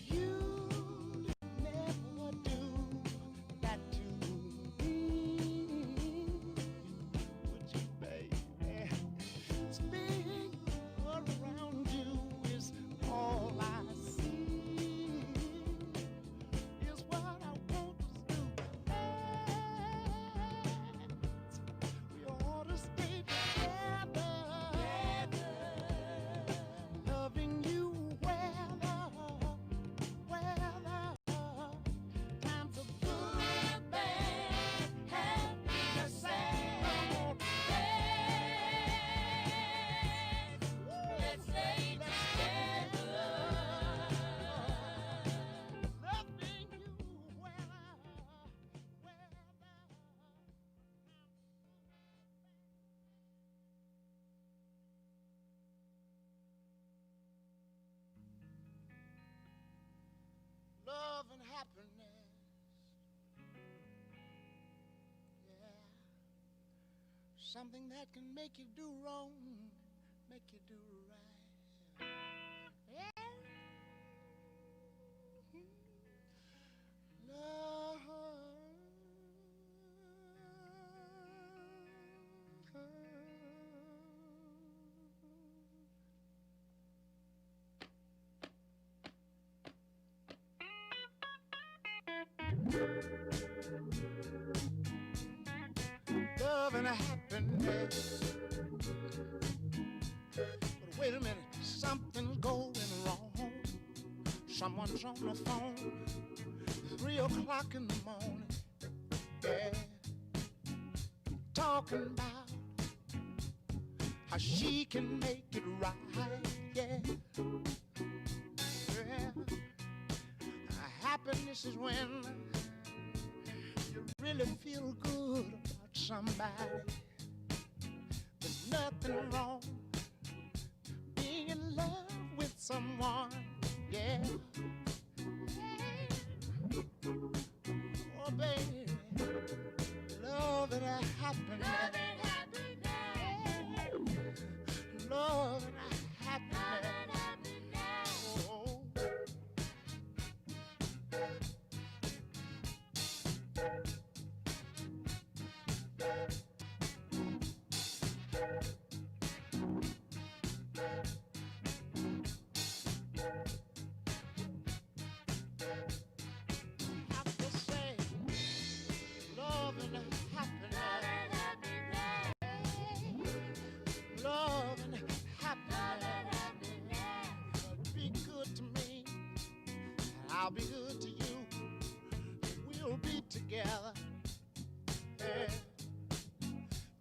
You never do that to me, would you, baby? Spinning around you is all I see. Is what I want to do. We ought to stay together, loving you weather, times of good, bad, happy, or sad. Let's stay together, loving you weather. Love and happiness, yeah. Something that can make you do wrong, make you do right. Yeah. Love. Love and happiness. But wait a minute, something's going wrong. Someone's on the phone, 3 o'clock in the morning. Yeah, talking about how she can make it right. Yeah, yeah. Happiness is when you really feel good about somebody. There's nothing wrong being in love with someone, yeah. Oh, baby, love and happiness. Love and happiness. Love and happiness. Oh. Have to say, love and happiness. Love and happiness. Be good to me, and I'll be good to you. We'll be together. Yeah.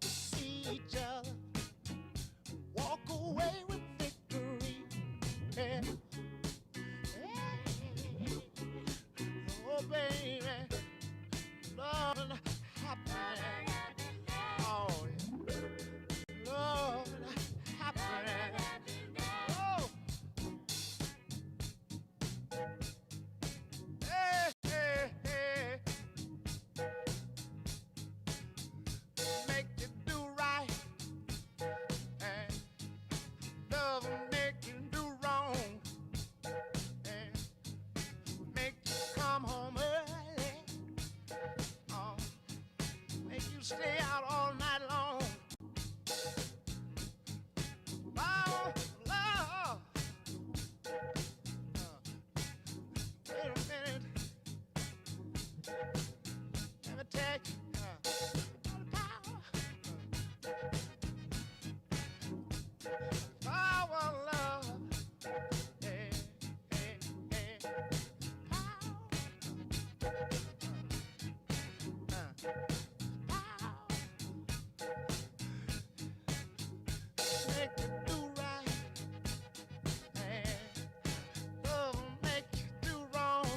To see each other, walk away with victory. Yeah. Oh, baby, love and happiness. Oh, yeah. Love and happiness. Oh. Hey, hey, hey. Make you do right, and love will make you do wrong, and make you come home early, make you stay out all night long. Oh, love. Wait a minute. Let me tell you. Our love, hey, hey, hey, make you do right, and love will make you do wrong,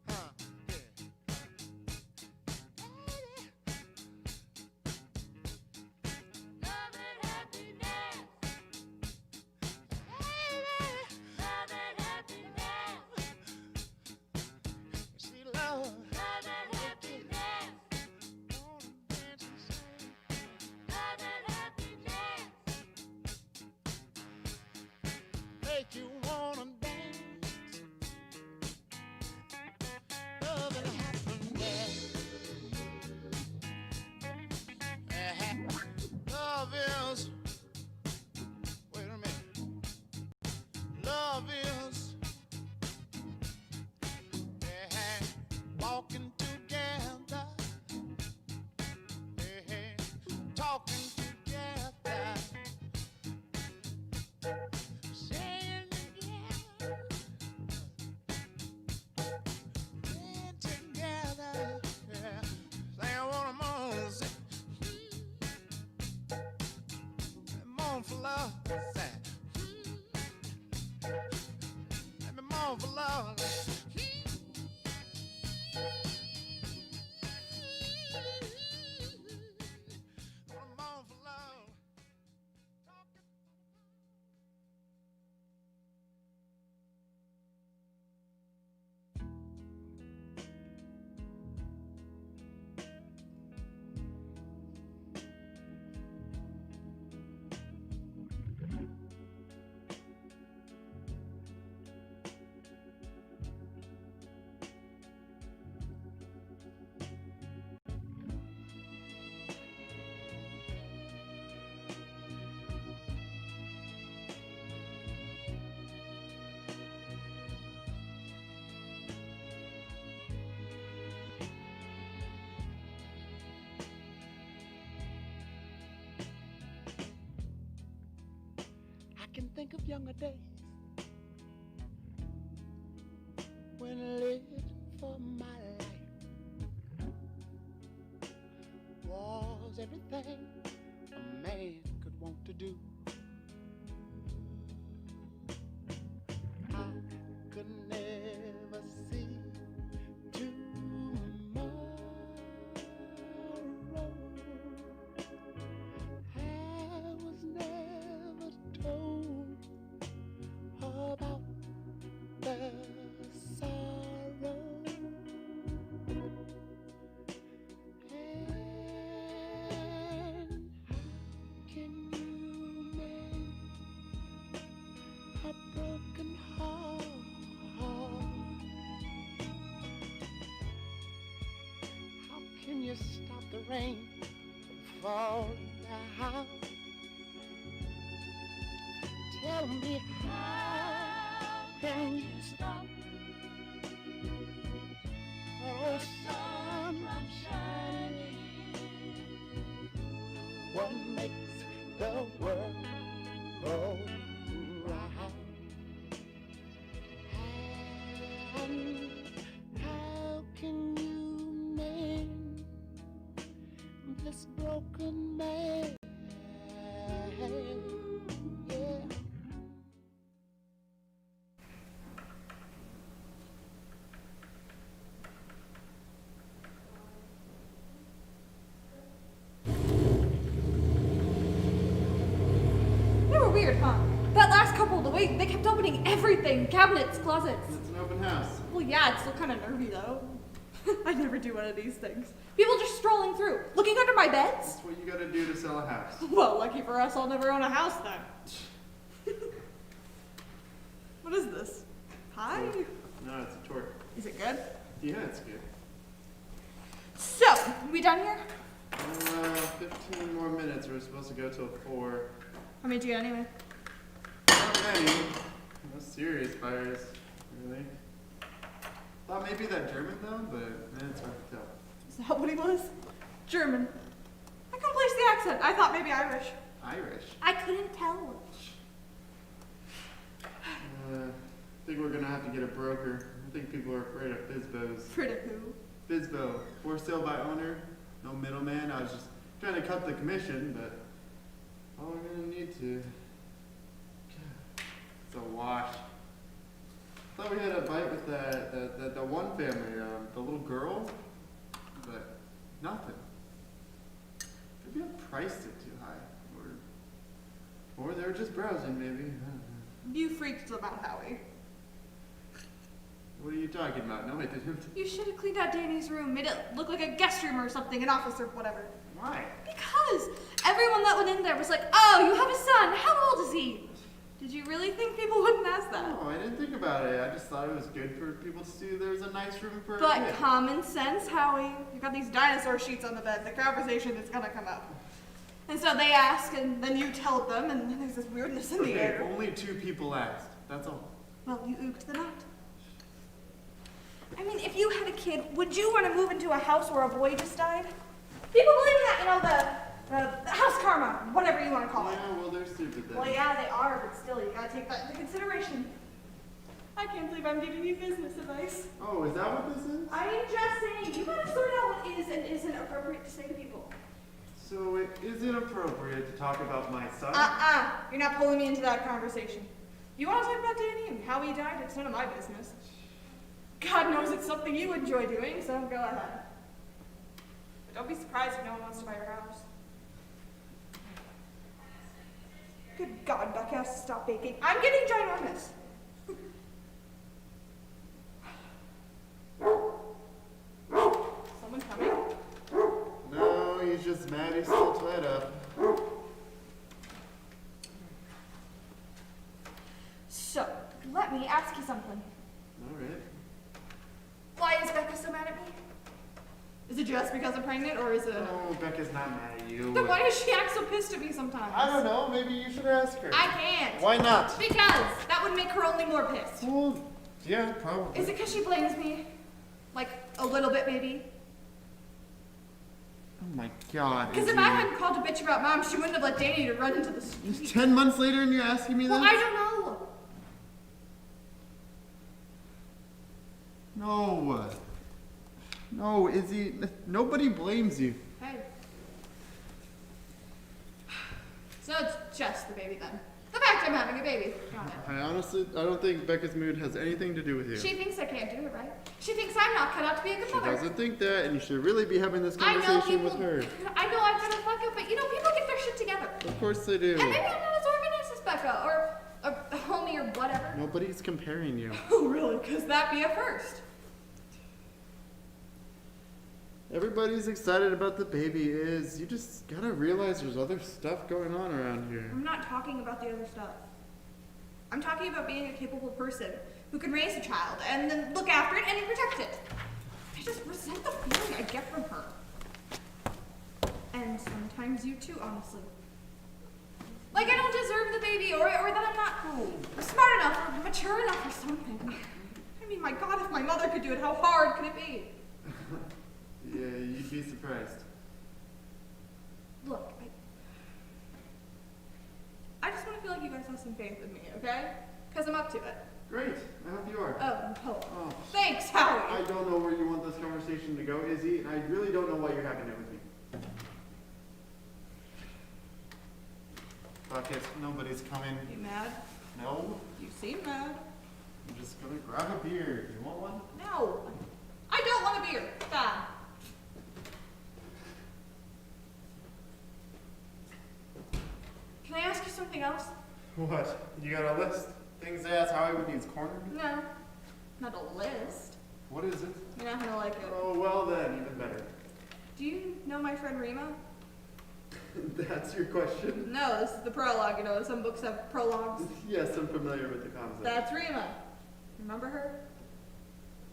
yeah. Love and happiness. Love and happiness. You see, love and happiness. make you wanna dance. Doesn't happen there. Love is, wait a minute. Love is walking together, talking together, saying together, being together. Yeah. Say what I'm on, say, I'm on for love. Say, let me moan for love. I can think of younger days when I lived for my life. Was everything a man could want to do. I could never see tomorrow. I was never told about the sorrow. And how can you mend a broken heart? How can you stop the rain from falling down? Tell me, how can you stop the sun from shining? What makes the world go round? And how can you mend this broken man? Yeah. They were weird, huh? That last couple, the way they kept opening everything, cabinets, closets. It's an open house. Well, yeah, it's still kind of nervy, though. I'd never do one of these things. People just strolling through, looking under my beds. That's what you gotta do to sell a house. Well, lucky for us, I'll never own a house then. What is this? Hi? No, it's a tour. Is it good? Yeah, it's good. So, we done here? 15 more minutes. We're supposed to go till 4. How many did you get anyway? Not many. No serious fires, really. Thought maybe that German though, but it's hard to tell. Is that what he was? German. I couldn't place the accent. I thought maybe Irish. Irish? I couldn't tell. I think we're gonna have to get a broker. I think people are afraid of FISBOs. Afraid of who? FISBO, for sale by owner, no middleman. I was just trying to cut the commission, but all we're gonna need to. It's a wash. Thought we had a bite with the one family, the little girl, but nothing. Maybe I priced it too high, or they were just browsing, maybe. I don't know. You freaked them out, Howie. What are you talking about? No, I didn't. You should have cleaned out Danny's room, made it look like a guest room or something, an office or whatever. Why? Because everyone that went in there was like, oh, you have a son. How old is he? Did you really think people wouldn't ask that? No, I didn't think about it. I just thought it was good for people to see there's a nice room for a But kid. common sense, Howie. You got these dinosaur sheets on the bed. The conversation is gonna come up. And so they ask, and then you tell them, and then there's this weirdness in the Okay, air. only 2 people asked. That's all. Well, you ooged the knot. I mean, if you had a kid, would you want to move into a house where a boy just died? People believe that, you know, the house karma, whatever you want to call it. Yeah, well, they're stupid then. Well, yeah, they are, but still, you gotta take that into consideration. I can't believe I'm giving you business advice. Oh, is that what this is? I am just saying, you gotta sort out what is and isn't appropriate to say to people. So it isn't appropriate to talk about my son? You're not pulling me into that conversation. You want to talk about Danny and how he died? It's none of my business. God knows it's something you enjoy doing, so go ahead. But don't be surprised if no one wants to buy your house. Good God, Becca has to stop baking. I'm getting ginormous. Someone coming? No, he's just mad he's still tied up. So, let me ask you something. Alright. Why is Becca so mad at me? Is it just because I'm pregnant, or is it... Oh, Becca's not mad at you. Then why does she act so pissed at me sometimes? I don't know, maybe you should ask her. I can't. Why not? Because that would make her only more pissed. Well, yeah, probably. Is it because she blames me? Like, a little bit, maybe? Oh my God. Because if I hadn't called a bitch about Mom, she wouldn't have let Danny to run into the street. It's 10 months later and you're asking me Well, this? I don't know. No. No, Izzy, nobody blames you. Hey. So it's just the baby then. The fact I'm having a baby. Got it. I don't think Becca's mood has anything to do with you. She thinks I can't do it, right? She thinks I'm not cut out to be a good She mother. doesn't think that, and you should really be having this I know conversation people, with her. I know I've been a fuck up, but you know, people get their shit together. Of course they do. And maybe I'm not as organized as Becca, or a homie, or whatever. Nobody's comparing you. Oh, really? Because that'd be a first. Everybody's excited about the baby is. You just gotta realize there's other stuff going on around here. I'm not talking about the other stuff. I'm talking about being a capable person who can raise a child and then look after it and protect it. I just resent the feeling I get from her. And sometimes you too, honestly. Like I don't deserve the baby, or that I'm not smart enough or mature enough or something. I mean, my God, if my mother could do it, how hard could it be? Yeah, you'd be surprised. Look, I just want to feel like you guys have some faith in me, okay? Because I'm up to it. Great, I hope you are. Oh. Thanks, Howie. I don't know where you want this conversation to go, Izzy, and I really don't know why you're having it with me. Fuck it, nobody's coming. You mad? No, You seem mad. I'm just gonna grab a beer. You want one? No. I don't want a beer. Bad. Can I ask you something else? What? You got a list? Things to ask Howie when he's cornered? No. Not a list. What is it? You're not gonna like it. Oh, well then, even better. Do you know my friend Rima? That's your question? No, this is the prologue, you know, some books have prologues. Yes, I'm familiar with the concept. That's Rima. Remember her?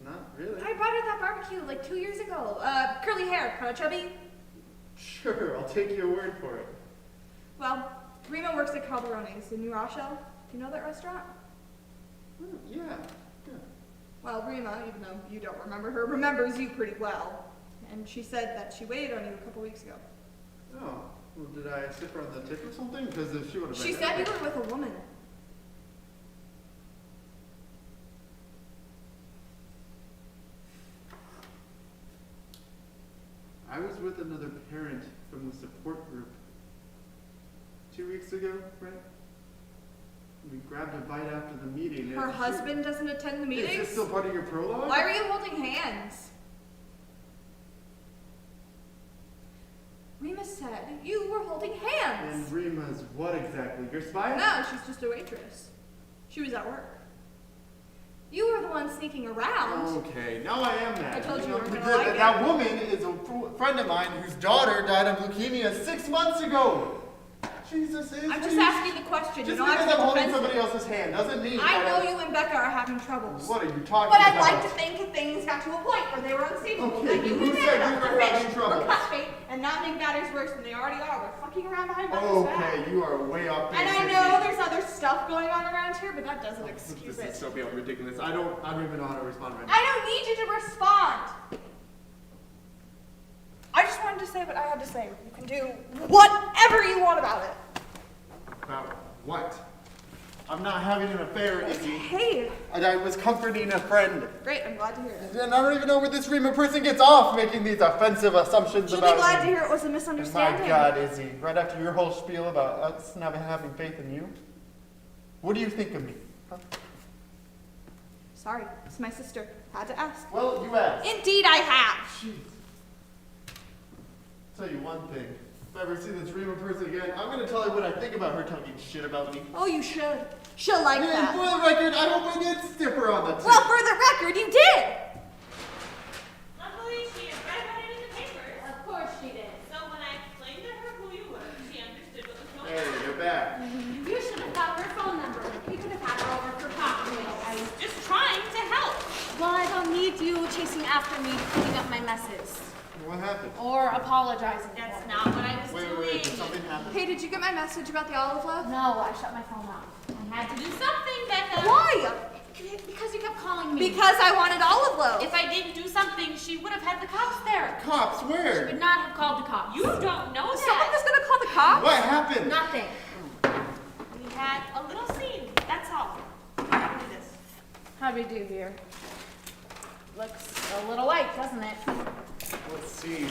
Not really. I brought her to that barbecue like 2 years ago. Curly hair, kinda chubby. Sure, I'll take your word for it. Well, Rima works at Calderone's in New Rochelle. Do you know that restaurant? Yeah. Well, Rima, even though you don't remember her, remembers you pretty well. And she said that she waited on you a couple weeks ago. Oh, well, did I sit her on the tip or something? Because if she would have been She said you were with a woman. I was with another parent from the support group 2 weeks ago, right? We grabbed a bite after the meeting. Her husband doesn't attend the meetings? Is this still part of your prologue? Why were you holding hands? Rima said you were holding hands. And Rima's what exactly? Your spy? No, she's just a waitress. She was at work. You were the one sneaking around. Okay, now I am mad. I told you weren't gonna that, like it. that woman is a friend of mine whose daughter died of leukemia 6 months ago. Jesus, Izzy. I'm just asking the question. Just you know, because I'm holding somebody else's hand doesn't mean I that know you and Becca are having troubles. What are you talking But about? I'd like to think that things got to a point where they were unstable. Okay, Like you who and said Anna you to were fish having trouble? or cut bait and not make matters worse than they already are. They're fucking around behind Becca's back. Okay, you are way off base. And I Izzy. know there's other stuff going on around here, but that doesn't excuse This it. is so beyond ridiculous. I don't even know how to respond right now. I don't need you to respond. I just wanted to say what I had to say. You can do whatever you want about it. About what? I'm not having an affair, Izzy. Hey. I was comforting a friend. Great, I'm glad to hear it. And I don't even know where this Rima person gets off making these offensive assumptions She'll about be glad me. to hear it was a My misunderstanding. God, Izzy. Right after your whole spiel about us not having faith in you, what do you think of me? Huh? Sorry, it's my sister. Had to ask. Well, you asked. Indeed I have. Jeez. Tell you one thing. If I ever see this Rima person again, I'm gonna tell her what I think about her talking shit about me. Oh, you should. She'll like And that. for the record, I hope I did stiff her on the tip. Well, for the record, you did. Luckily, she had read about it in the papers. Of course she did. So when I explained to her who you were, she understood what was going Hey, on. you're back. You should have got her phone number. We could have had her over for cocktails. I was just trying to help. Well, I don't need you chasing after me, picking up my messes. What happened? Or apologizing. That's for not what I was Wait, doing. did something happen? Hey, did you get my message about the olive loaf? No, I shut my phone off. I had to do something, Becca. Why? Because you kept calling me. Because I wanted olive loaf. If I didn't do something, she would have had the cops there. Cops, She where? would not have called the cops. You don't know Someone that. was gonna call the cops? What happened? Nothing. We had a little scene. That's all. How do this? How do we do here? Looks a little light, doesn't it? What scene?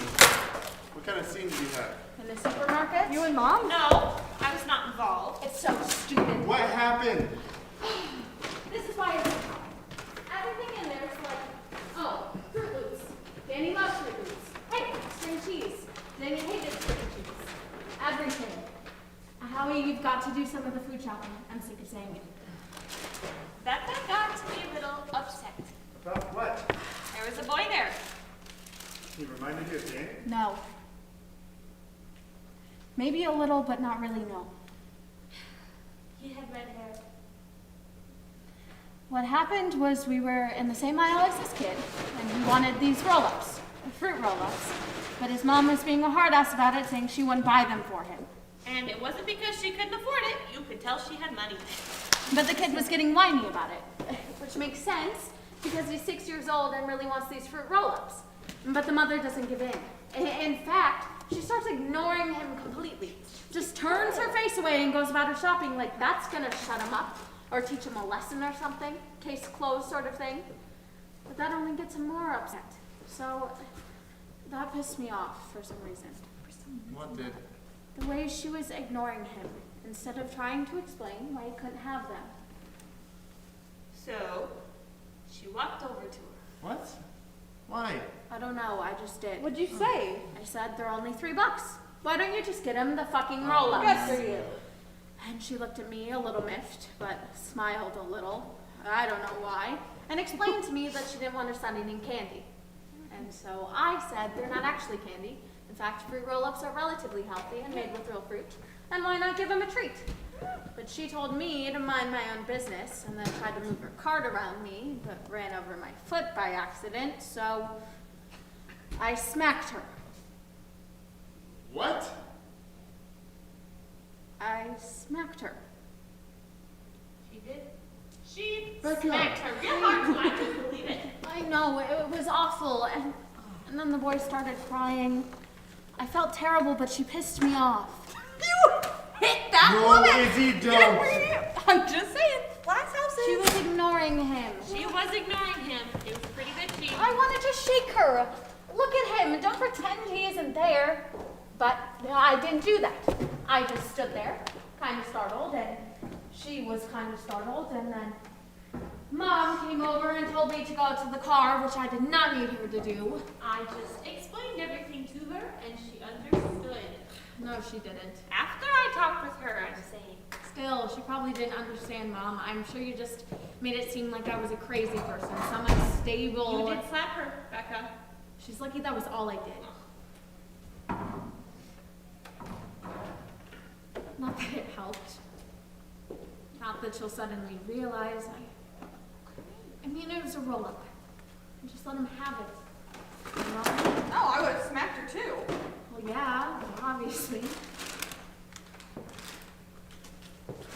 What kind of scene did you have? In the supermarket? You and Mom? No, I was not involved. It's so stupid. What happened? This is why everything in there is like, oh, Fruit Loops. Danny loves Fruit Loops. Hey, string cheese. Danny hated string cheese. Everything. Howie, you've got to do some of the food shopping. I'm sick of saying it. Becca got to be a little upset. About what? There was a boy there. He reminded you of Danny? No. Maybe a little, but not really, no. He had red hair. What happened was we were in the same aisle as this kid, and he wanted these roll-ups, fruit roll-ups. But his mom was being a hard ass about it, saying she wouldn't buy them for him. And it wasn't because she couldn't afford it. You could tell she had money. But the kid was getting whiny about it, which makes sense because he's 6 years old and really wants these fruit roll-ups. But the mother doesn't give in. In fact, she starts ignoring him completely. Just turns her face away and goes about her shopping like that's gonna shut him up or teach him a lesson or something, case closed sort of thing. But that only gets him more upset. So that pissed me off for some reason. What did? The way she was ignoring him instead of trying to explain why he couldn't have them. So, she walked over to her. What? Why? I don't know, I just did. What'd you say? I said they're only $3. Why don't you just get him the fucking roll-ups? Good for you. And she looked at me a little miffed, but smiled a little. I don't know why. And explained to me that she didn't want her son eating candy. And so I said they're not actually candy. In fact, fruit roll-ups are relatively healthy and made with real fruit. And why not give him a treat? But she told me to mind my own business and then tried to move her cart around me, but ran over my foot by accident, so I smacked her. What? I smacked her. She did. She Becca. smacked her real hard, so I couldn't believe it. I know, it was awful, and then the boy started crying. I felt terrible, but she pissed me off. You hit that No, woman! Izzy, don't. I'm just saying, glass houses. She was ignoring him. She was ignoring him. It was pretty bitchy. I wanted to shake her. Look at him, don't pretend he isn't there. But I didn't do that. I just stood there, kind of startled, and she was kind of startled, and then Mom came over and told me to go to the car, which I did not need her to do. I just explained everything to her, and she understood. No, she didn't. After I talked with her, I'm saying. Still, she probably didn't understand, Mom. I'm sure you just made it seem like I was a crazy person, some unstable. You did slap her, Becca. She's lucky that was all I did. helped. Not that she'll suddenly realize I mean, it was a roll-up. Just let him have it. You know? Oh, I would have smacked her too. Well, yeah, obviously.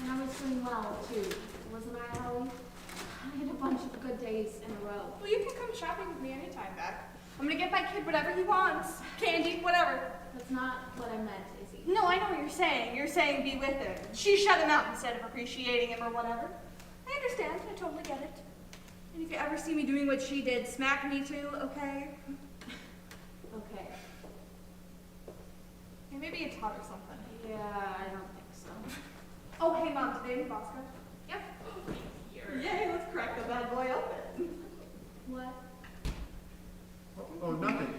And I was doing well, too. Wasn't I, Howie? I had a bunch of good days in a row. Well, you can come shopping with me anytime, Beck. I'm gonna get my kid whatever he wants. Candy, whatever. That's not what I meant, Izzy. No, I know what you're saying. You're saying be with him. She shut him out instead of appreciating him or whatever. I understand. I totally get it. And if you ever see me doing what she did, smack me too, okay? Okay. Hey, maybe you taught her something. Yeah, I don't think so. Oh, hey, Mom, did Baby Boss come? Yep. Yay, let's crack the bad boy open. What? Oh, nothing.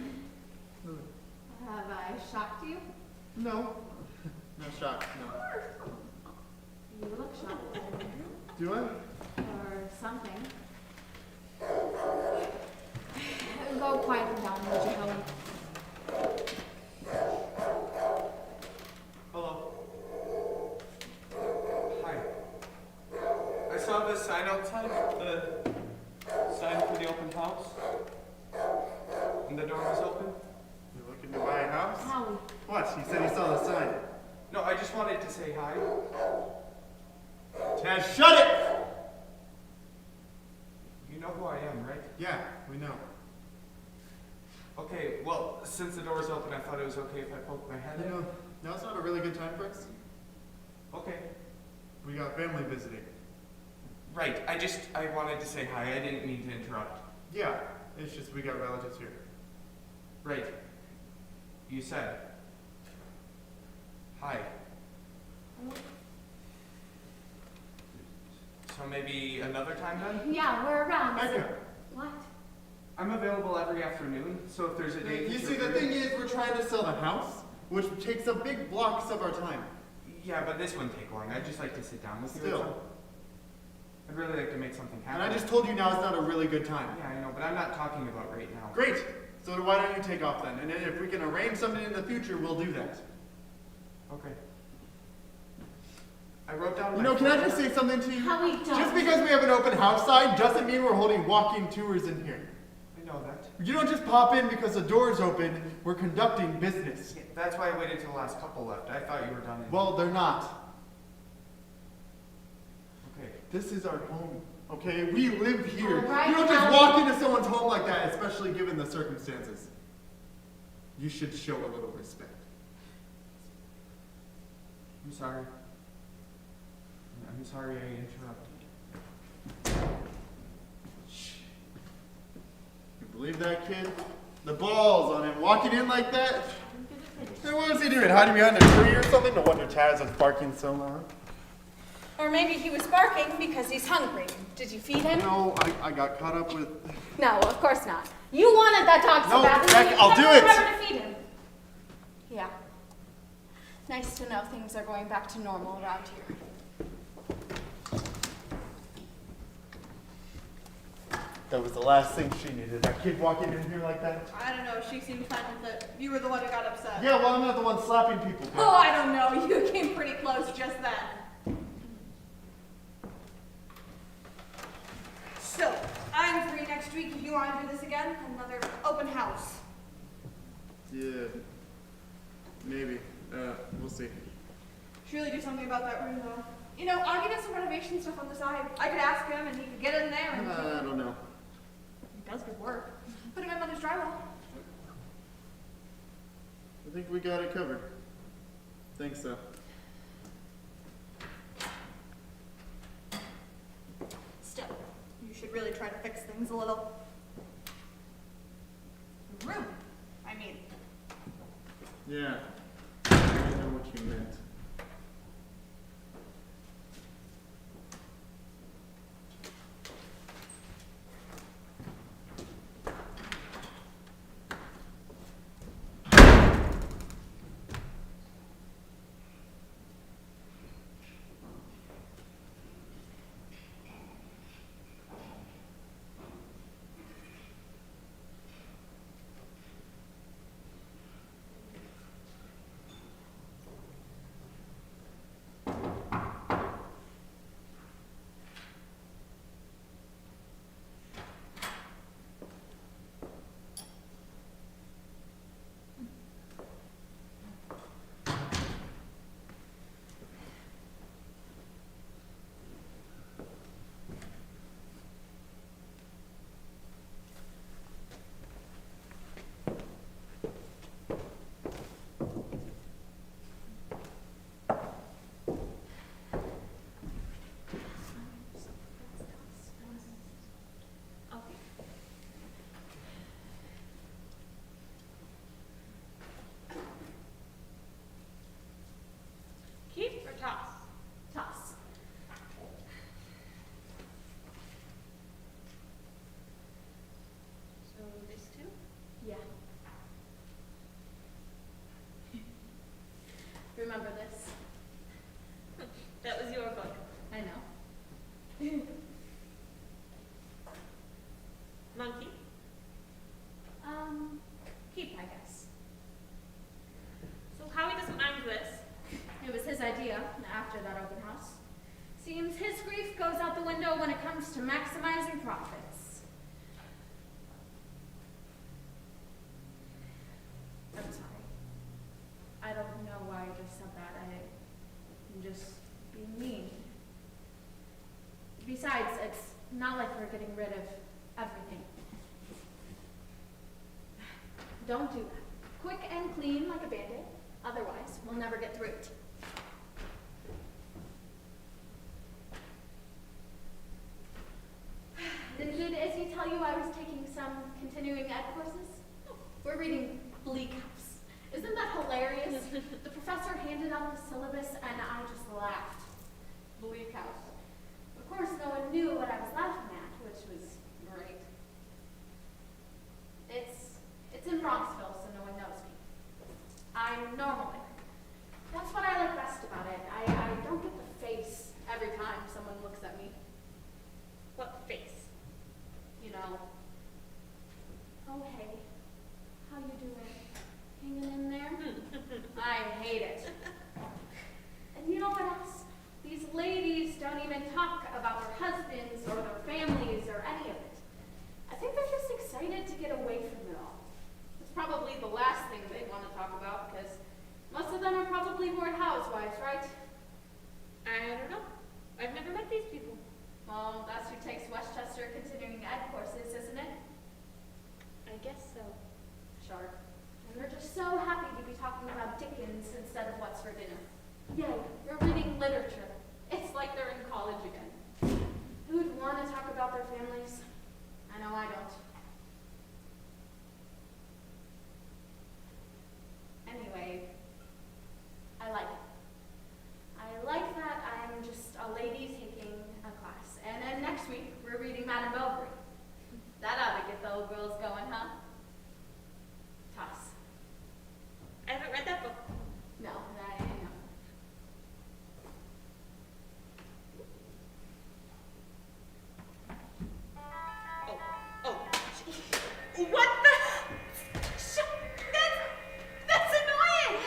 Have I shocked you? No. No shock, no. You look shocked. Do I? Or something. Go quiet them down, would you, Howie? Hello. Hi. I saw the sign outside, the sign for the open house. And the door was open. You looking to buy a house? Howie. What? You said you saw the sign. No, I just wanted to say hi. Taz, shut it! You know who I am, right? Yeah, we know. Okay, well, since the door's open, I thought it was okay if I poked my head You in. know, now's not a really good time for us. Okay. We got family visiting. Right, I wanted to say hi. I didn't mean to interrupt. Yeah, it's just we got relatives here. Right. You said. Hi. So maybe another time then? Yeah, we're around. Becca, What? I'm available every afternoon, so if there's a day... you see, the thing is, we're trying to sell the house, which takes up big blocks of our time. Yeah, but this wouldn't take long. I'd just like to sit down with you. Still. I'd really like to make something happen. And I just told you now is not a really good time. Yeah, I know, but I'm not talking about right now. Great. So why don't you take off then? And then if we can arrange something in the future, we'll do that. Okay. I wrote down You know, can I just say something to you? Howie, don't. Just because we have an open house sign doesn't mean we're holding walking tours in here. I know that. You don't just pop in because the door's open. We're conducting business. Yeah, that's why I waited till the last couple left. I thought you were done. Well, they're not. Okay. This is our home. Okay, we live here. All right, You don't just Howie. walk into someone's home like that, especially given the circumstances. You should show a little respect. I'm sorry. I'm sorry I interrupted. Shh. You believe that, kid? The balls on him walking in like that? Hey, what was he doing? Hiding behind a tree or something? No wonder Taz was barking so loud. Or maybe he was barking because he's hungry. Did you feed him? No, I got caught up with... No, of course not. You wanted that dog so No, badly. Beck, you I'll do never it. remembered to feed him. Yeah. Nice to know things are going back to normal around here. That was the last thing she needed. That kid walking in here like that. I don't know. She seemed fine with it. You were the one who got upset. Yeah, well, I'm not the one slapping people. Oh, I don't know. You came pretty close just then. So, I'm free next week if you want to do this again. Another open house. Yeah. Maybe. We'll see. Should really do something about that room, though. You know, I'll get some renovation stuff on the side. I could ask him, and he could get in there. And I don't know. he does good work. Put him in mother's drywall. I think we got it covered. Think so. Still, you should really try to fix things a little. The room, I mean. Yeah. I know what you meant. remember this. That was your book. I know. Monkey? Keep, I guess. So Howie doesn't mind this. It was his idea after that open house. Seems his grief goes out the window when it comes to maximizing profits. I'm sorry. I don't know why I just said that. I'm just being mean. Besides, it's not like we're getting rid of everything. Don't do that. Quick and clean like a Band-Aid. Otherwise, we'll never get through it. Did Izzy tell you I was taking some continuing ed courses? We're reading Bleak House. Isn't that hilarious? The professor handed out the syllabus and I just laughed. Bleak House. Of course, no one knew what I was laughing at, which was great. It's in Bronxville, so no one knows me. I'm normal there. That's what I like best about it. I don't get the face every time someone looks at me. What face? You know. Oh, hey. How you doing? Hanging in there? I hate it. And you know what else? These ladies don't even talk about their husbands or their families or any of it. I think they're just excited to get away from it all. It's probably the last thing they want to talk about because most of them are probably bored housewives, right? I don't know. I've never met these people. Well, that's who takes Westchester continuing ed courses, isn't it? I guess so. Sure. And they're just so happy to be talking about Dickens instead of what's for dinner. Yay, you're reading literature. It's like they're in college again. Who'd want to talk about their families? I know I don't. Anyway, I like it. I like that I'm just a lady taking a class. And then next week, we're reading Madame Bovary. That ought to get the old girls going, huh? Toss. I haven't read that book. No, I know. What the? That's annoying!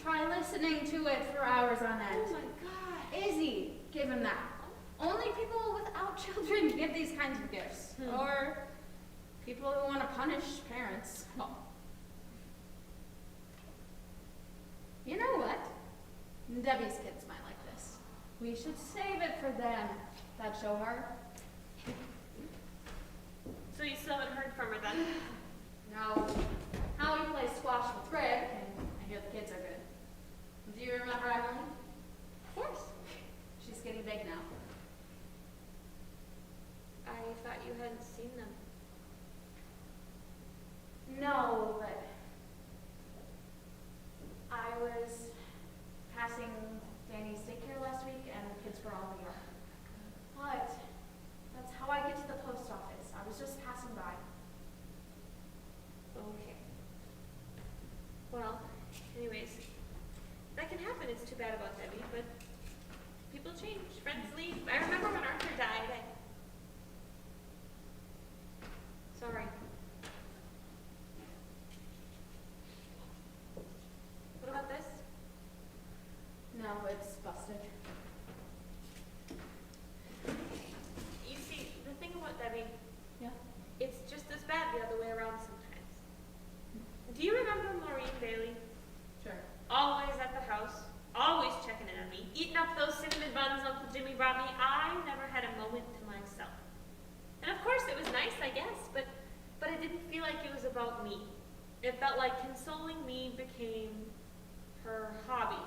Try listening to it for hours on end. Oh my god. Izzy, give him that. Only people without children give these kinds of gifts. Or people who want to punish parents. Oh. You know what? Debbie's kids might like this. We should save it for them. That show her. So you still haven't heard from her then? No. Howie plays squash with Rick, and I hear the kids are good. Do you remember Emily? Of course. She's getting big now. I thought you hadn't seen them. No, but I was passing Danny's daycare last week, and the kids were all in the yard. But that's how I get to the post office. I was just passing by. Okay. Well, anyways, that can happen. It's too bad about Debbie, but people change. Friends leave. I remember when Arthur died. Sorry. What about this? No, it's busted. You see, the thing about Debbie, Yeah? it's just as bad the other way around sometimes. Do you remember Maureen Bailey? Sure. Always at the house, always checking in on me, eating up those cinnamon buns Uncle Jimmy brought me. I never had a moment to myself. And of course it was nice, I guess, but it didn't feel like it was about me. It felt like consoling me became her hobby,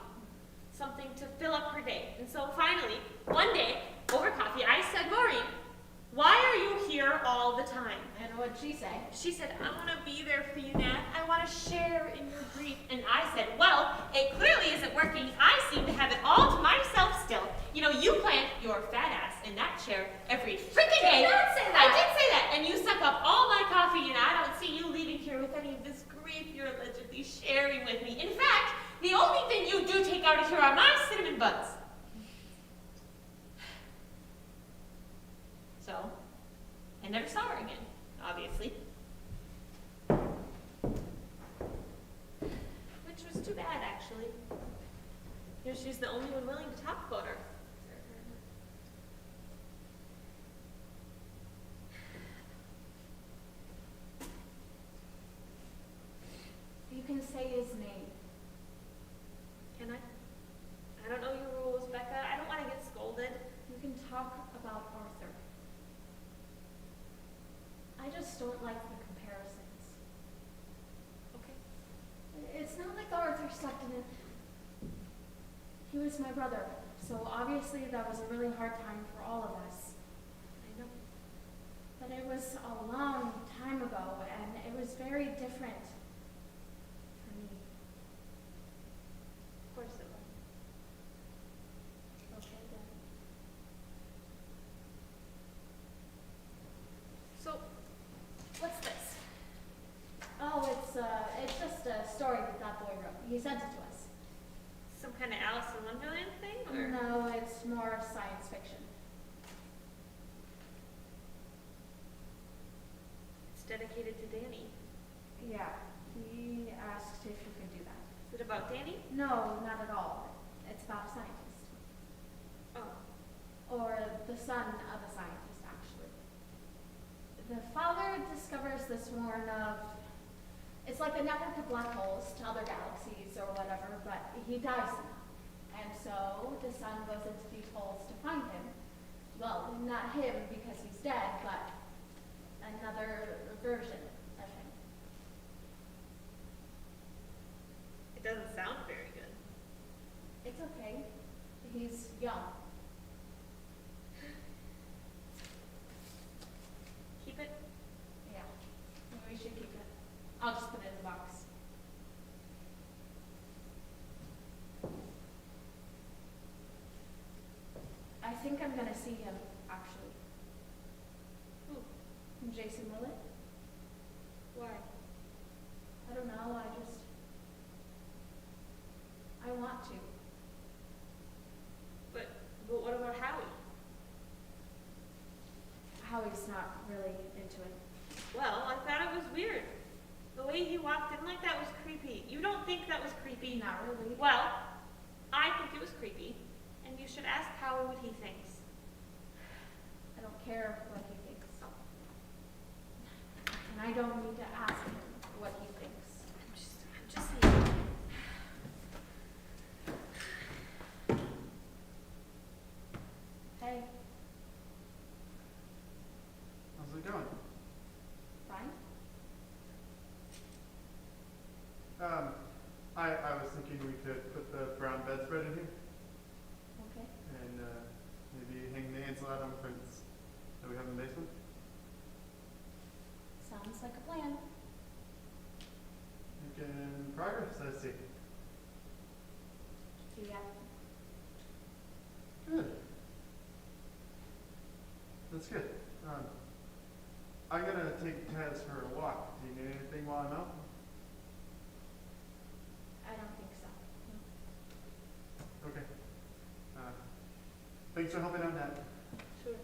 something to fill up her day. And so finally, one day, over coffee, I said, Maureen, why are you here all the time? And what'd she say? She said, I want to be there for you, Nat. I want to share in your grief. And I said, well, it clearly isn't working. I seem to have it all to myself still. You know, you plant your fat ass in that chair every freaking day. You did not say that. I did say that. And you suck up all my coffee, and I don't see you leaving here with any of this grief you're allegedly sharing with me. In fact, the only thing you do to party here are my cinnamon buns. So, I never saw her again, obviously. Which was too bad, actually. You know, she's the only one willing to talk about her. You can say his name. Can I? I don't know your rules, Becca. I don't want to get scolded. You can talk about Arthur. I just don't like the comparisons. Okay. It's not like Arthur slept in it. He was my brother, so obviously that was a really hard time for all of us. I know. But it was a long time ago, and it was very different for me. Of course it was. Okay, then. So, what's this? Oh, it's just a story that boy wrote. He sent it to us. Some kind of Alice in Wonderland thing, or? No, it's more science fiction. It's dedicated to Danny. Yeah, he asked if you could do that. Is it about Danny? No, not at all. It's about a scientist. Oh. Or the son of a scientist, actually. The father discovers this morn of, it's like a network of black holes to other galaxies or whatever, but he dies somehow. And so the son goes into these holes to find him. Well, not him because he's dead, but another version of him. It doesn't sound very good. It's okay. He's young. Keep it. Yeah, we should keep it. I'll just put it in the box. I think I'm gonna see him, actually. Who? Jason Willett? Why? I don't know, I want to. But what about Howie? Howie's not really into it. Well, I thought it was weird. The way he walked in like that was creepy. You don't think that was creepy? Not really. Well, I think it was creepy. And you should ask Howie what he thinks. I don't care what he thinks. And I don't need to ask him what he thinks. I'm just saying. Hey, How's it going? fine? I was thinking we could put the brown bedspread in here Okay. and maybe hang the Ansel Adam prints that we have in the basement. Sounds like a plan. Making progress, I see. Yeah. Good. That's good. I'm gonna take Taz for a walk. Do you need anything while I'm out? I don't think so. Okay. Thanks for helping out, Dad. Sure.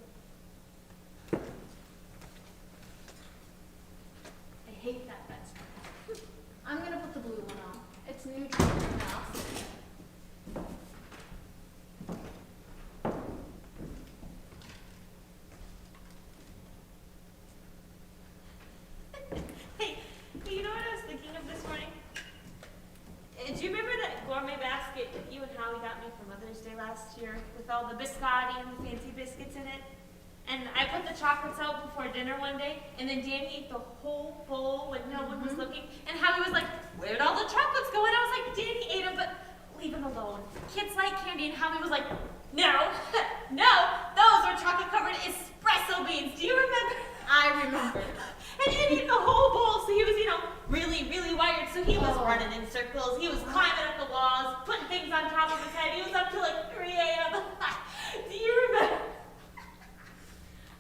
I hate that bedspread. I'm gonna put the blue one on. It's neutral enough. Hey, you know what I was thinking of this morning? Do you remember that gourmet basket that you and Howie got me for Mother's Day last year with all the biscotti and the fancy biscuits in it? And I put the chocolates out before dinner one day, and then Danny ate the whole bowl when no one was looking. And Howie was like, "Where'd all the chocolates go?" And I was like, "Danny ate them, but leave them alone. Kids like candy." And Howie was like, "No, no, those are chocolate-covered espresso beans. Do you remember?" I remember. And he had eaten the whole bowl, so he was, really, really wired. So he was running in circles. He was climbing up the walls, putting things on top of his head. He was up till like 3 a.m. Do you remember?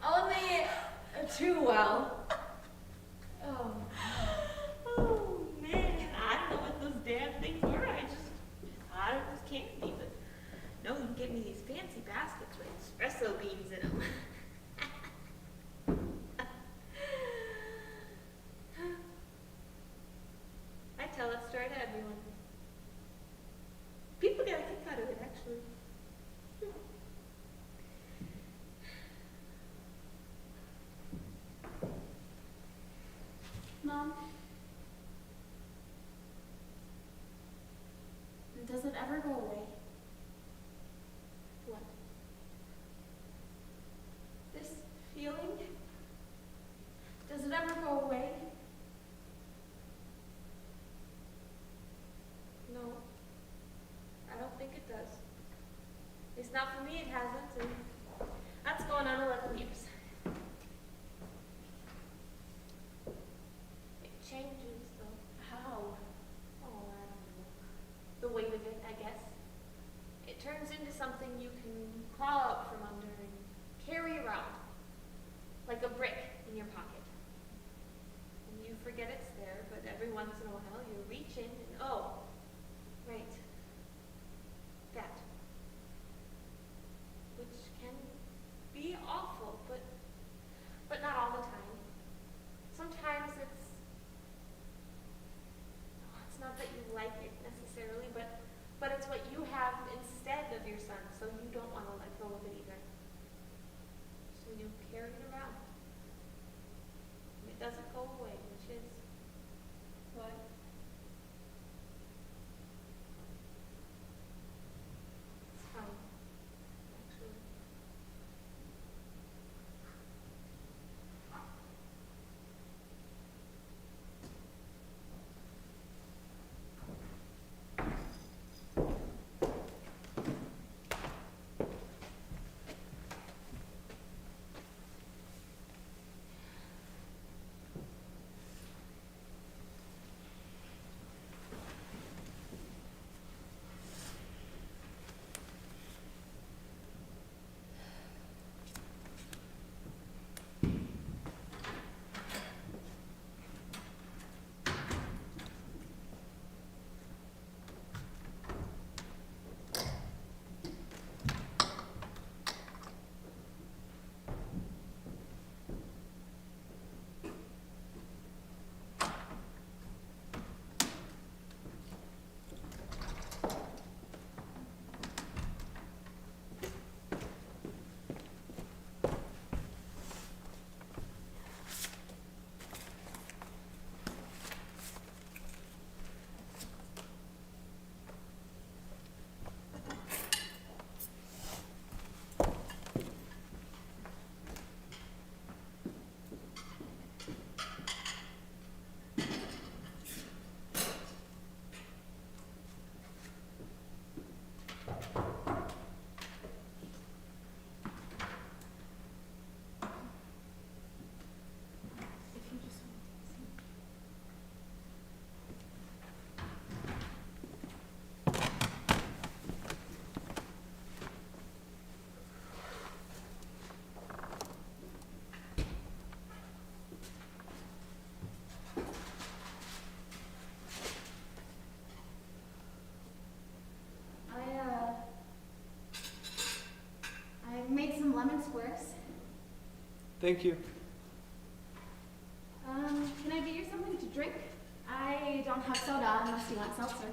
Only too well. Oh, man. I don't know what those damn things were. I just can be, but no one can get me these fancy baskets with espresso beans in them. I tell that story to everyone. People get a kick out of it, actually. Mom? Does it ever go away? What? This feeling? Does it ever go away? No, I don't think it does. At least not for me, it hasn't, and that's going on 11 years. It changes, though. How? Oh, I don't know. The weight of it, I guess. It turns into something you can crawl out from under and carry around, like a brick in your pocket. And you forget it's there, but every once in a while you reach in and oh, right, that. Which can be awful, but not all the time. Sometimes it's not that you like it necessarily, but it's what you have instead of your son, so you don't want to let go of it either. So you carry it around. And it doesn't go away, which is What? it's fine, actually. lemon squares. Thank you. Can I get you something to drink? I don't have soda unless you want seltzer.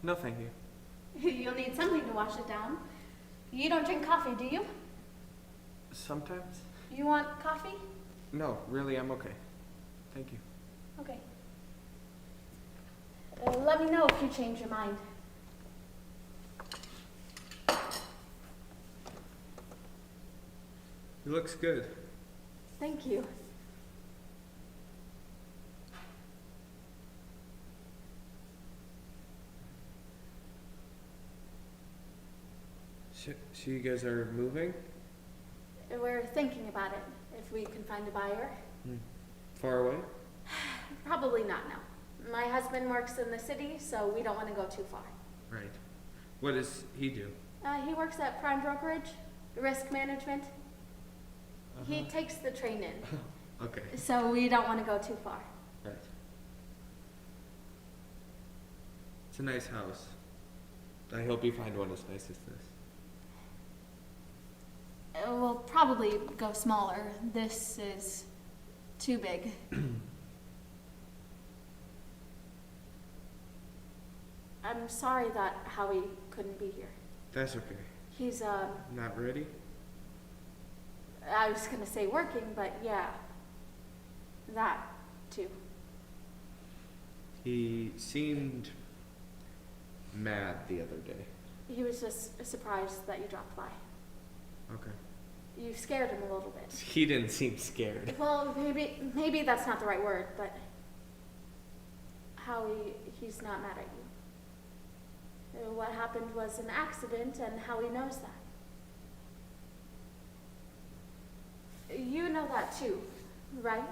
No, thank you. You'll need something to wash it down. You don't drink coffee, do you? Sometimes. You want coffee? No, really, I'm okay. Thank you. Okay. Let me know if you change your mind. It looks good. Thank you. So you guys are moving? We're thinking about it, if we can find a buyer. Far away? Probably not now. My husband works in the city, so we don't want to go too far. Right. What does he do? He works at prime brokerage, risk management. He takes the train in. Okay. So we don't want to go too far. Right. It's a nice house. I hope you find one as nice as this. We'll probably go smaller. This is too big. I'm sorry that Howie couldn't be here. That's okay. He's, Not ready? I was gonna say working, but yeah. That, too. He seemed mad the other day. He was just surprised that you dropped by. Okay. You scared him a little bit. He didn't seem scared. Well, maybe that's not the right word, but Howie, he's not mad at you. What happened was an accident, and Howie knows that. You know that too, right?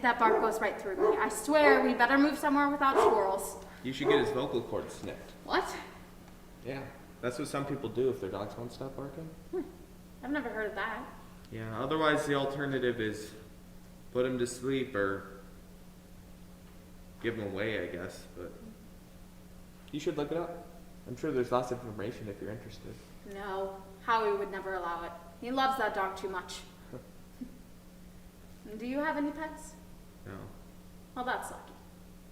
That bark goes right through me. I swear we better move somewhere without squirrels. You should get his vocal cords snipped. What? Yeah, that's what some people do if their dogs won't stop barking. I've never heard of that. Yeah, otherwise the alternative is put him to sleep or give him away, I guess, but you should look it up. I'm sure there's lots of information if you're interested. No, Howie would never allow it. He loves that dog too much. Do you have any pets? No. Well, that's lucky.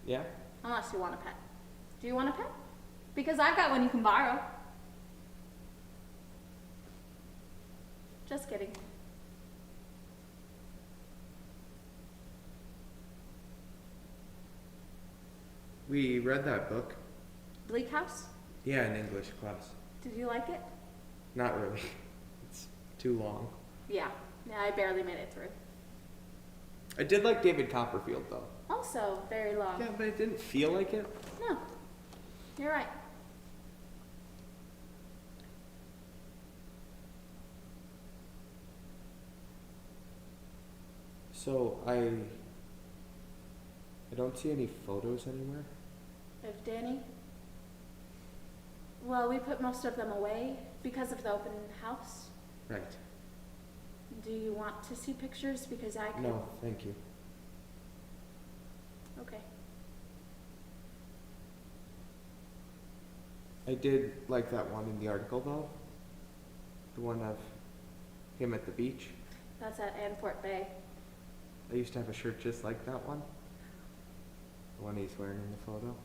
Yeah? Unless you want a pet. Do you want a pet? Because I've got one you can borrow. Just kidding. We read that book. Bleak House? Yeah, in English class. Did you like it? Not really. It's too long. Yeah, I barely made it through. I did like David Copperfield, though. Also, very long. Yeah, but it didn't feel like it. No, you're right. So, I don't see any photos anywhere. Of Danny? Well, we put most of them away because of the open house. Right. Do you want to see pictures? Because I could... No, thank you. Okay. I did like that one in the article, though. The one of him at the beach. That's at Antport Bay. I used to have a shirt just like that one. The one he's wearing in the photo.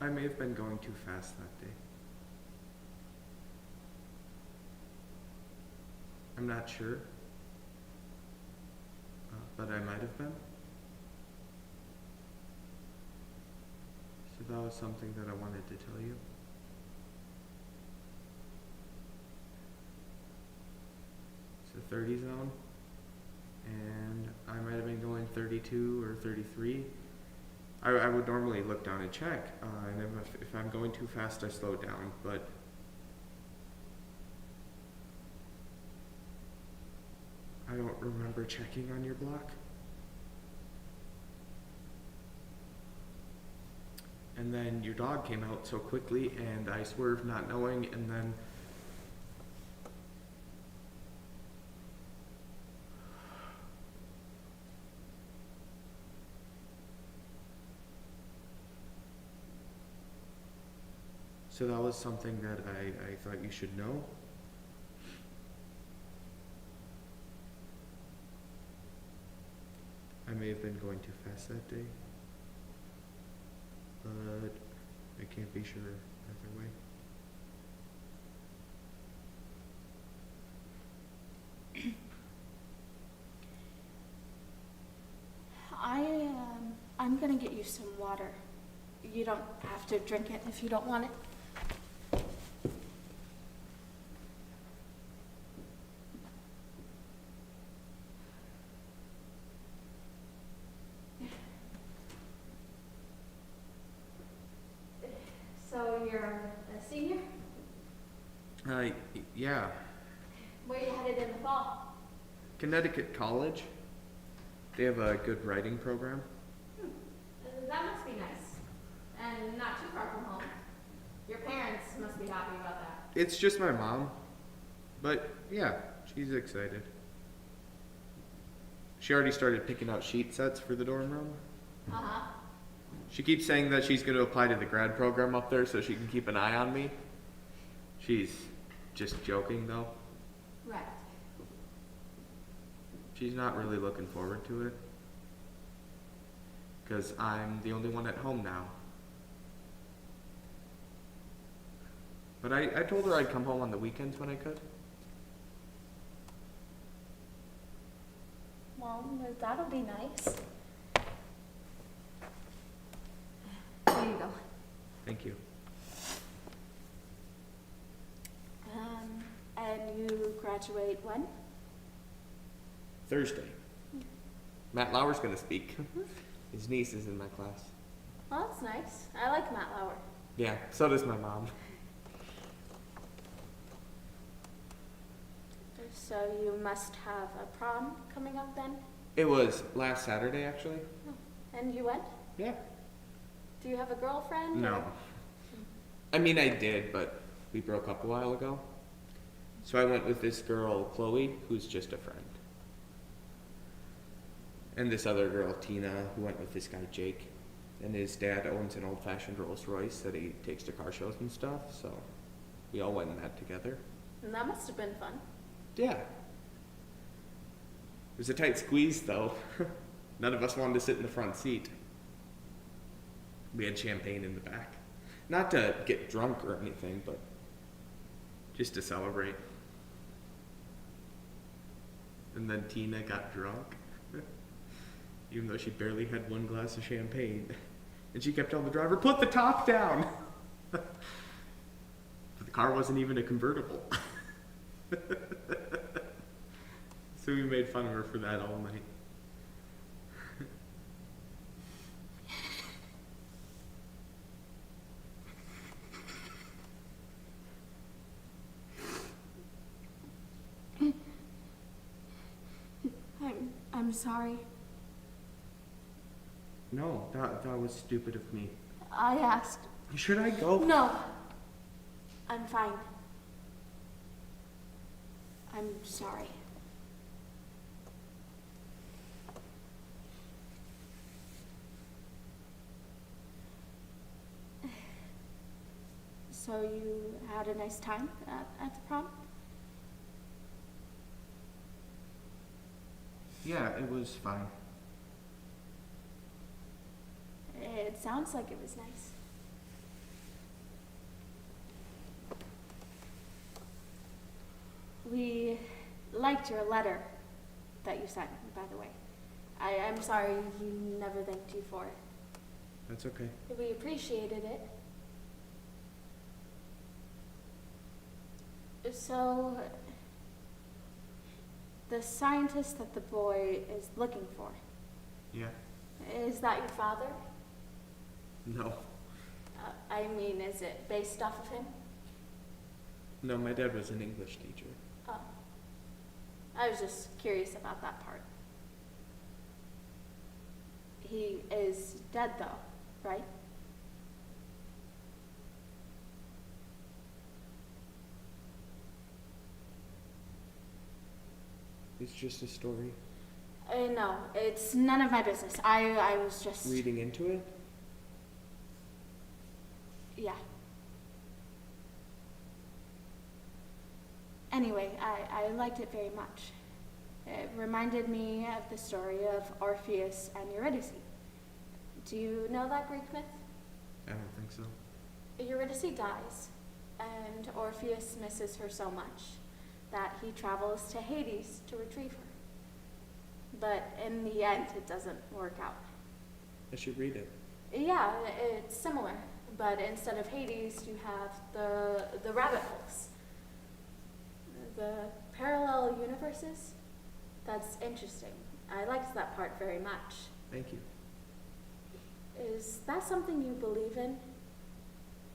I may have been going too fast that day. I'm not sure, but I might have been. So that was something that I wanted to tell you. It's the 30 zone, and I might have been going 32 or 33. I would normally look down and check, and if I'm going too fast, I slow down, but I don't remember checking on your block. And then your dog came out so quickly, and I swerved not knowing, and then so that was something that I thought you should know. I may have been going too fast that day, but I can't be sure either way. I'm gonna get you some water. You don't have to drink it if you don't want it. So you're a senior? Yeah. Where you headed in the fall? Connecticut College. They have a good writing program. That must be nice. And not too far from home. Your parents must be happy about that. It's just my mom. But yeah, she's excited. She already started picking out sheet sets for the dorm room. Uh-huh. She keeps saying that she's going to apply to the grad program up there so she can keep an eye on me. She's just joking though. Right. She's not really looking forward to it. Because I'm the only one at home now. But I told her I'd come home on the weekends when I could. Well, that'll be nice. Here you go. Thank you. And you graduate when? Thursday. Matt Lauer's going to speak. His niece is in my class. Well, that's nice. I like Matt Lauer. Yeah, so does my mom. So you must have a prom coming up then? It was last Saturday, actually. Oh. And you went? Yeah. Do you have a girlfriend? No. Or? I mean, I did, but we broke up a while ago. So I went with this girl, Chloe, who's just a friend. And this other girl, Tina, who went with this guy, Jake. And his dad owns an old-fashioned Rolls Royce that he takes to car shows and stuff, so we all went in that together. And that must have been fun. Yeah. It was a tight squeeze, though. None of us wanted to sit in the front seat. We had champagne in the back. Not to get drunk or anything, but just to celebrate. And then Tina got drunk, even though she barely had one glass of champagne. And she kept telling the driver, "Put the top down!" But the car wasn't even a convertible. So we made fun of her for that all night. I'm sorry. No, that was stupid of me. I asked. Should I go? No. I'm fine. I'm sorry. So you had a nice time at the prom? Yeah, it was fine. It sounds like it was nice. We liked your letter that you sent, by the way. I'm sorry you never thanked you for it. That's okay. We appreciated it. So, the scientist that the boy is looking for, Yeah? is that your father? No. I mean, is it based off of him? No, my dad was an English teacher. Oh. I was just curious about that part. He is dead though, right? It's just a story. No, it's none of my business. I was just... Reading into it? Yeah. Anyway, I liked it very much. It reminded me of the story of Orpheus and Eurydice. Do you know that Greek myth? I don't think so. Eurydice dies, and Orpheus misses her so much that he travels to Hades to retrieve her. But in the end, it doesn't work out. I should read it. Yeah, it's similar, but instead of Hades, you have the rabbit holes. The parallel universes. That's interesting. I liked that part very much. Thank you. Is that something you believe in?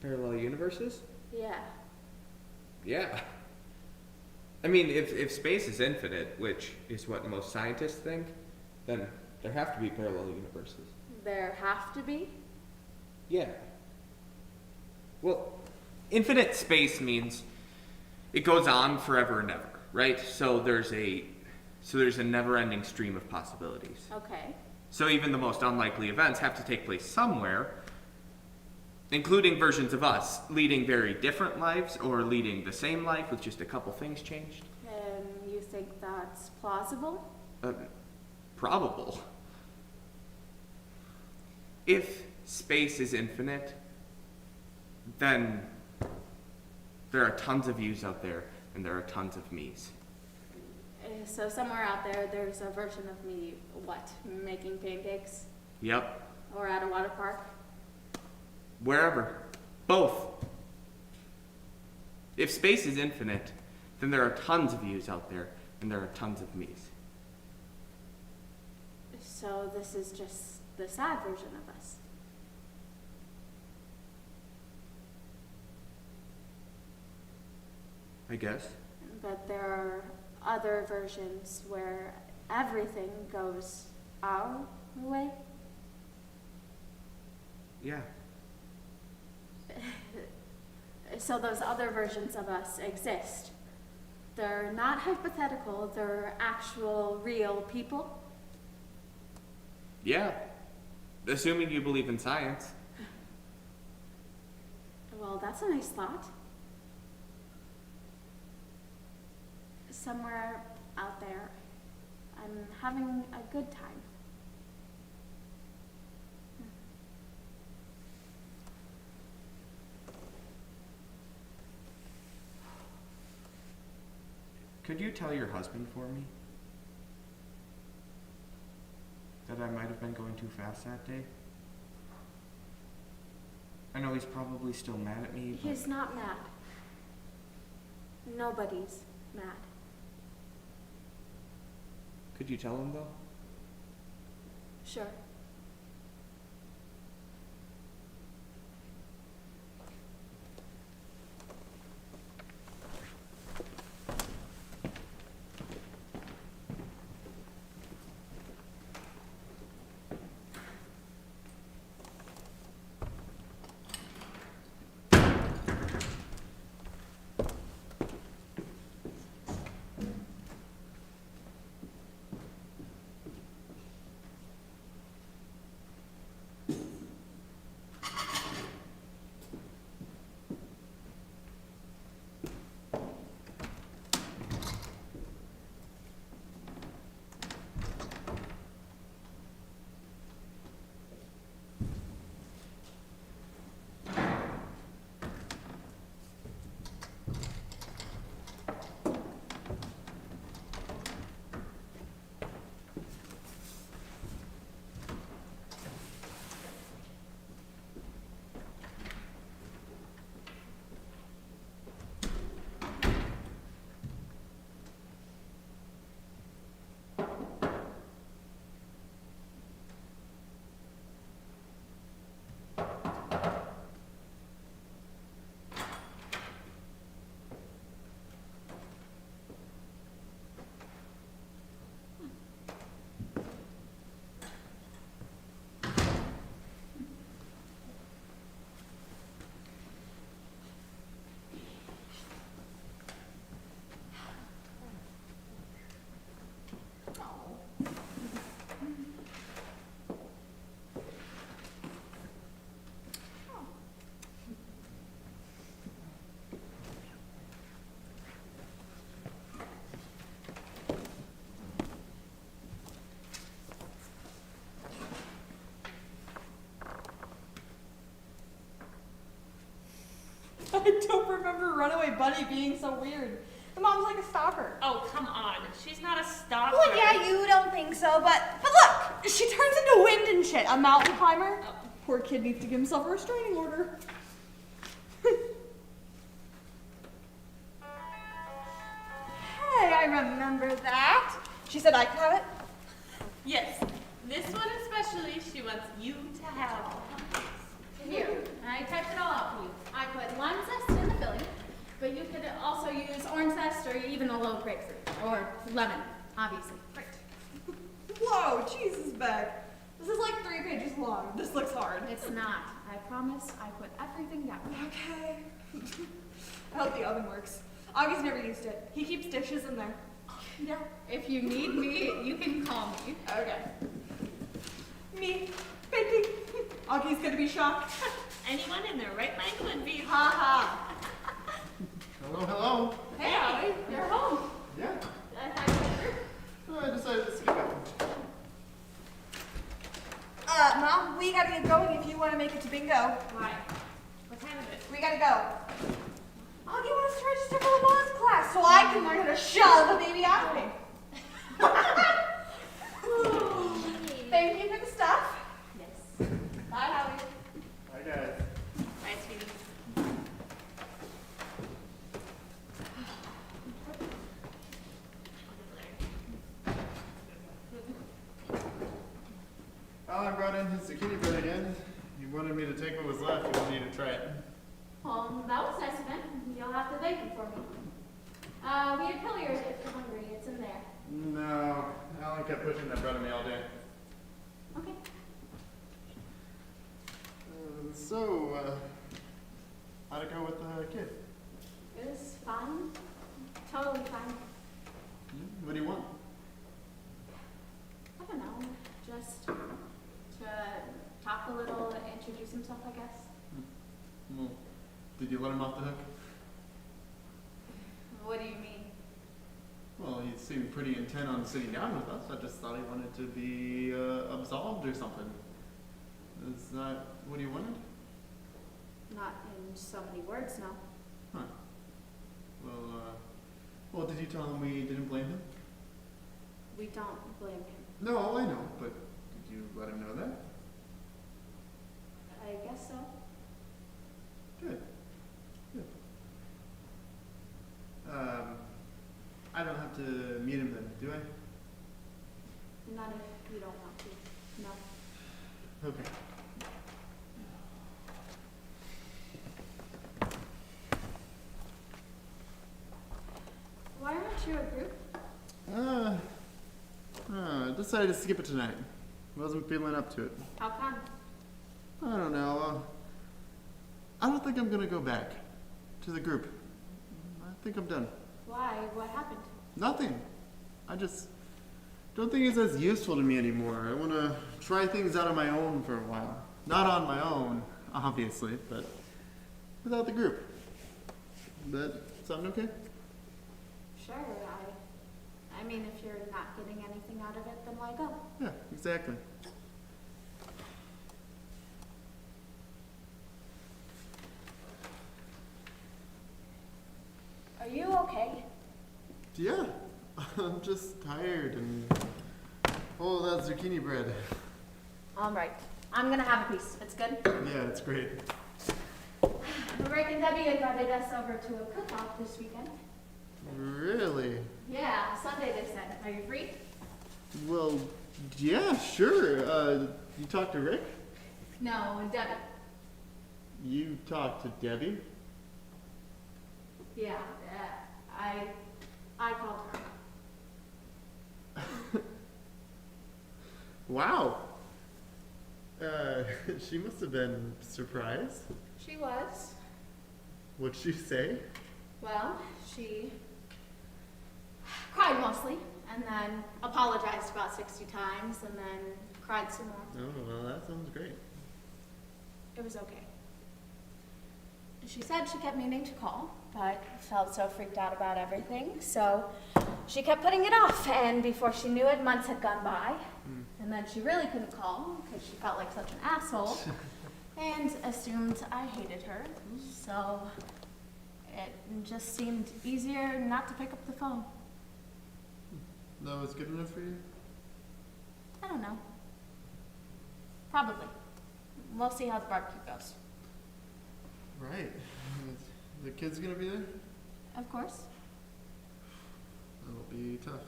Parallel universes? Yeah. Yeah. I mean, if space is infinite, which is what most scientists think, then there have to be parallel universes. There have to be? Yeah. Well, infinite space means it goes on forever and ever, right? So there's a never-ending stream of possibilities. Okay. So even the most unlikely events have to take place somewhere, including versions of us leading very different lives or leading the same life with just a couple things changed. You think that's plausible? Probable. If space is infinite, then there are tons of yous out there, and there are tons of me's. So somewhere out there, there's a version of me, what, making pancakes? Yep. Or at a water park? Wherever. Both. If space is infinite, then there are tons of yous out there, and there are tons of me's. So this is just the sad version of us. I guess. But there are other versions where everything goes our way. Yeah. So those other versions of us exist. They're not hypothetical, they're actual, real people. Yeah. Assuming you believe in science. Well, that's a nice thought. Somewhere out there, I'm having a good time. Could you tell your husband for me that I might have been going too fast that day? I know he's probably still mad at me, but... He's not mad. Nobody's mad. Could you tell him, though? Sure. I don't remember Runaway Bunny being so weird. The mom's like a stalker. Oh, come on. She's not a stalker. Well, yeah, you don't think so, but look, she turns into wind and shit. A mountain climber. Oh. Poor kid needs to give himself a restraining order. Hey, I remember that. She said I could have it. Yes, this one especially she wants you to have. Here, I typed it all out for you. I put lime zest in the filling, but you could also use orange zest or even a little grapefruit. Or lemon, obviously. Right. Whoa, Jesus, Beck. This is like 3 pages long. This looks hard. It's not. I promise I put everything down. Okay. I hope the oven works. Augie's never used it. He keeps dishes in there. Yeah. If you need me, you can call me. Okay. Me, baking. Augie's gonna be shocked. Anyone in their right mind would be. Ha ha. Hello, hello. Hey, Howie, you're home. Yeah. I I decided to skip it. Mom, we gotta get going if you want to make it to bingo. Why? What time is it? We gotta go. Augie wants to register for Lamont's class so I can learn how to shove a baby out of me. Thank you for the stuff. Yes. Bye, Howie. Hi, guys. Bye, sweetie. Alan brought in his zucchini bread again. He wanted me to take what was left. He wanted me to try it. Well, that was nice of him. You'll have to bake it for me. We had Hilliard if you're hungry. It's in there. No, Alan kept pushing that bread on me all day. Okay. How'd it go with the kid? It was fine. Totally fine. What do you want? I don't know. Just to talk a little, introduce himself, I guess. Well, did you let him off the hook? What do you mean? Well, he seemed pretty intent on sitting down with us. I just thought he wanted to be absolved or something. Is that what he wanted? Not in so many words, no. Huh. Well, did you tell him we didn't blame him? We don't blame him. No, I know, but did you let him know that? I guess so. Good. Good. I don't have to meet him then, do I? Not if you don't want to. No. Okay. Why aren't you a group? I decided to skip it tonight. Wasn't feeling up to it. How come? I don't know. I don't think I'm gonna go back to the group. I think I'm done. Why? What happened? Nothing. I just don't think it's as useful to me anymore. I want to try things out on my own for a while. Not on my own, obviously, but without the group. That sound okay? Sure, I mean, if you're not getting anything out of it, then why go? Yeah, exactly. Are you okay? Yeah, I'm just tired and oh, that zucchini bread. All right, I'm gonna have a piece. It's good? Yeah, it's great. Rick and Debbie invited us over to a cook-off this weekend. Really? Yeah, Sunday they said. Are you free? Well, yeah, sure. You talked to Rick? No, Debbie. You talked to Debbie? Yeah, I called her. Wow. She must have been surprised. She was. What'd she say? Well, she cried mostly, and then apologized about 60 times, and then cried some more. Oh, well, that sounds great. It was okay. She said she kept meaning to call, but felt so freaked out about everything, so she kept putting it off, and before she knew it, months had gone by, and then she really couldn't call because she felt like such an asshole, and assumed I hated her, so it just seemed easier not to pick up the phone. That was good enough for you? I don't know. Probably. We'll see how the barbecue goes. Right. The kid's gonna be there? Of course. That'll be tough.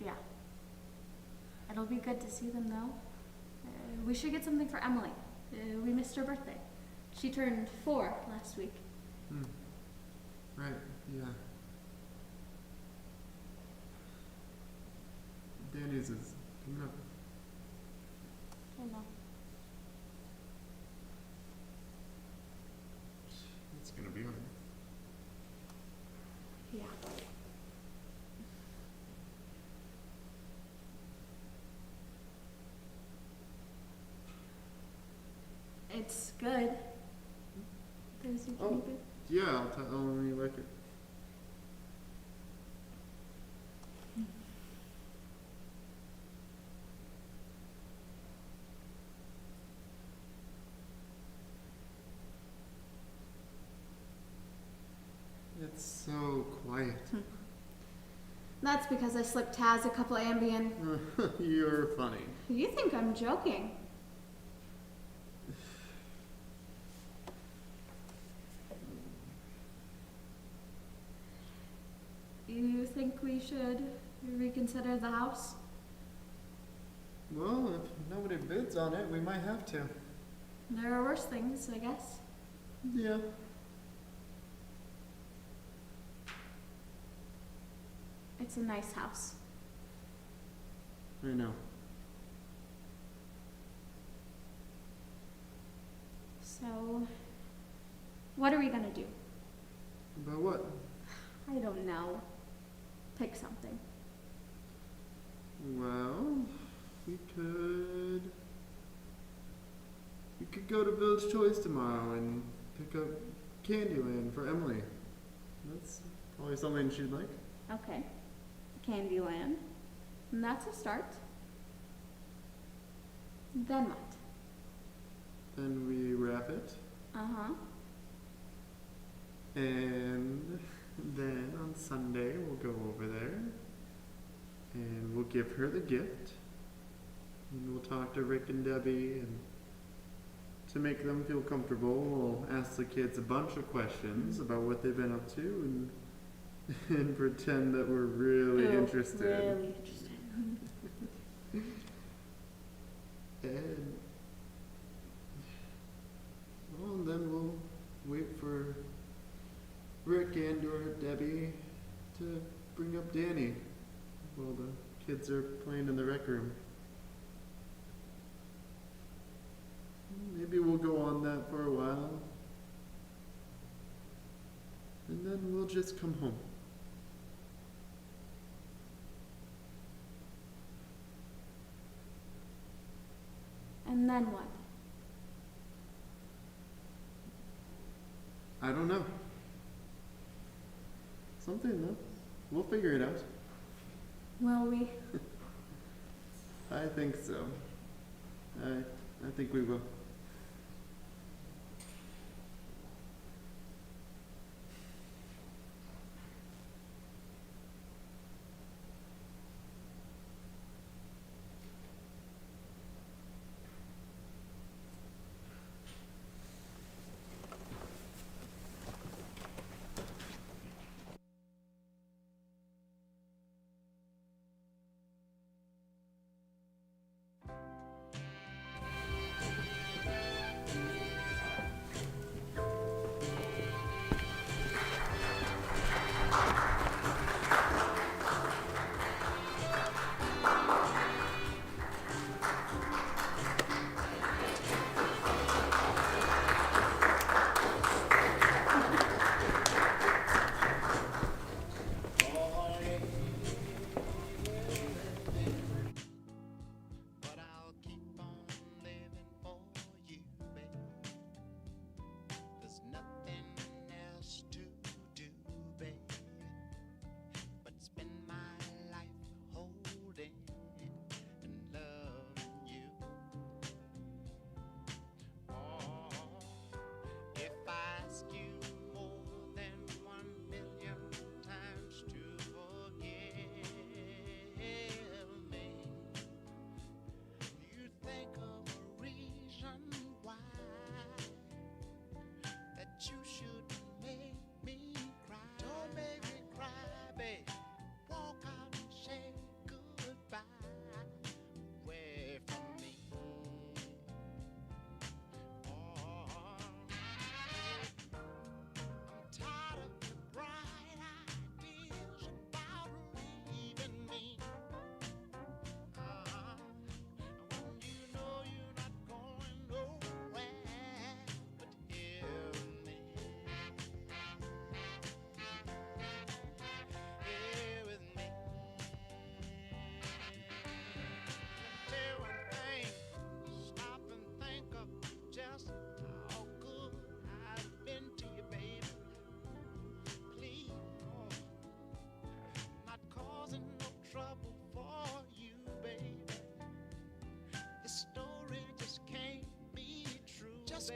Yeah. It'll be good to see them, though. We should get something for Emily. We missed her birthday. She turned 4 last week. Right, yeah. Danny's is coming up. I know. It's gonna be hard. Yeah. It's good. Does it Oh. good? Yeah, I'll me like it. It's so quiet. That's because I slipped Taz a couple Ambien. You're funny. You think I'm joking? You think we should reconsider the house? Well, if nobody bids on it, we might have to. There are worse things, I guess. Yeah. It's a nice house. I know. So, what are we gonna do? About what? I don't know. Pick something. Well, we could go to Village Choice tomorrow and pick up Candyland for Emily. That's probably something she'd like. Okay. Candyland. And that's a start. Then what? Then we wrap it. Uh-huh. And then on Sunday we'll go over there and we'll give her the gift. And we'll talk to Rick and Debbie, and to make them feel comfortable, we'll ask the kids a bunch of questions about what they've been up to and pretend that we're really interested. Really interested. And well, and then we'll wait for Rick and or Debbie to bring up Danny while the kids are playing in the rec room. Maybe we'll go on that for a while. And then we'll just come home. And then what? I don't know. Something though. We'll figure it out. Will we? I think so. I think we will.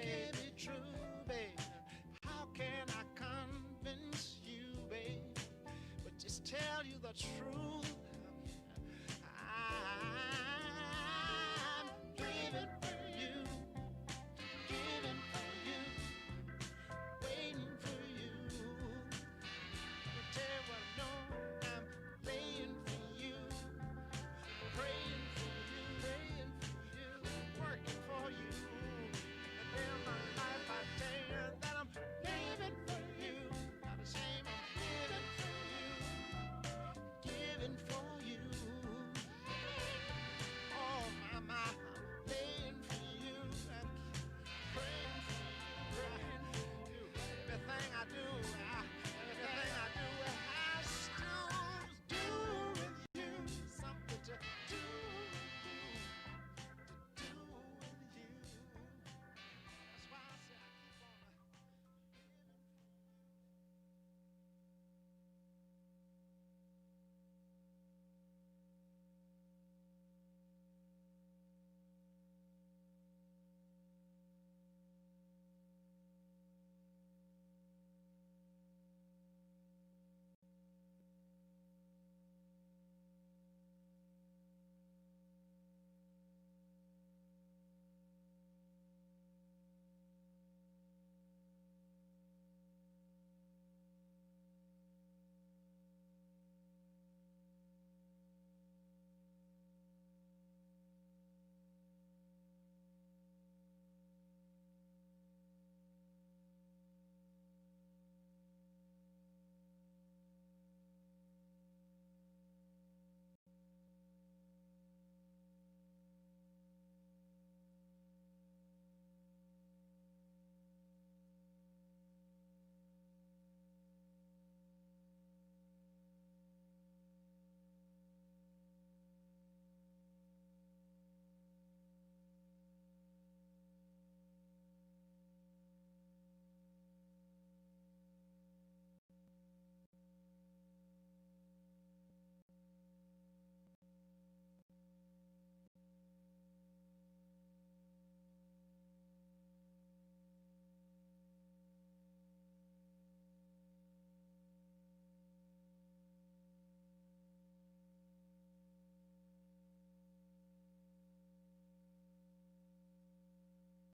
can't be true, babe. How can I convince you, babe? But just tell you the truth.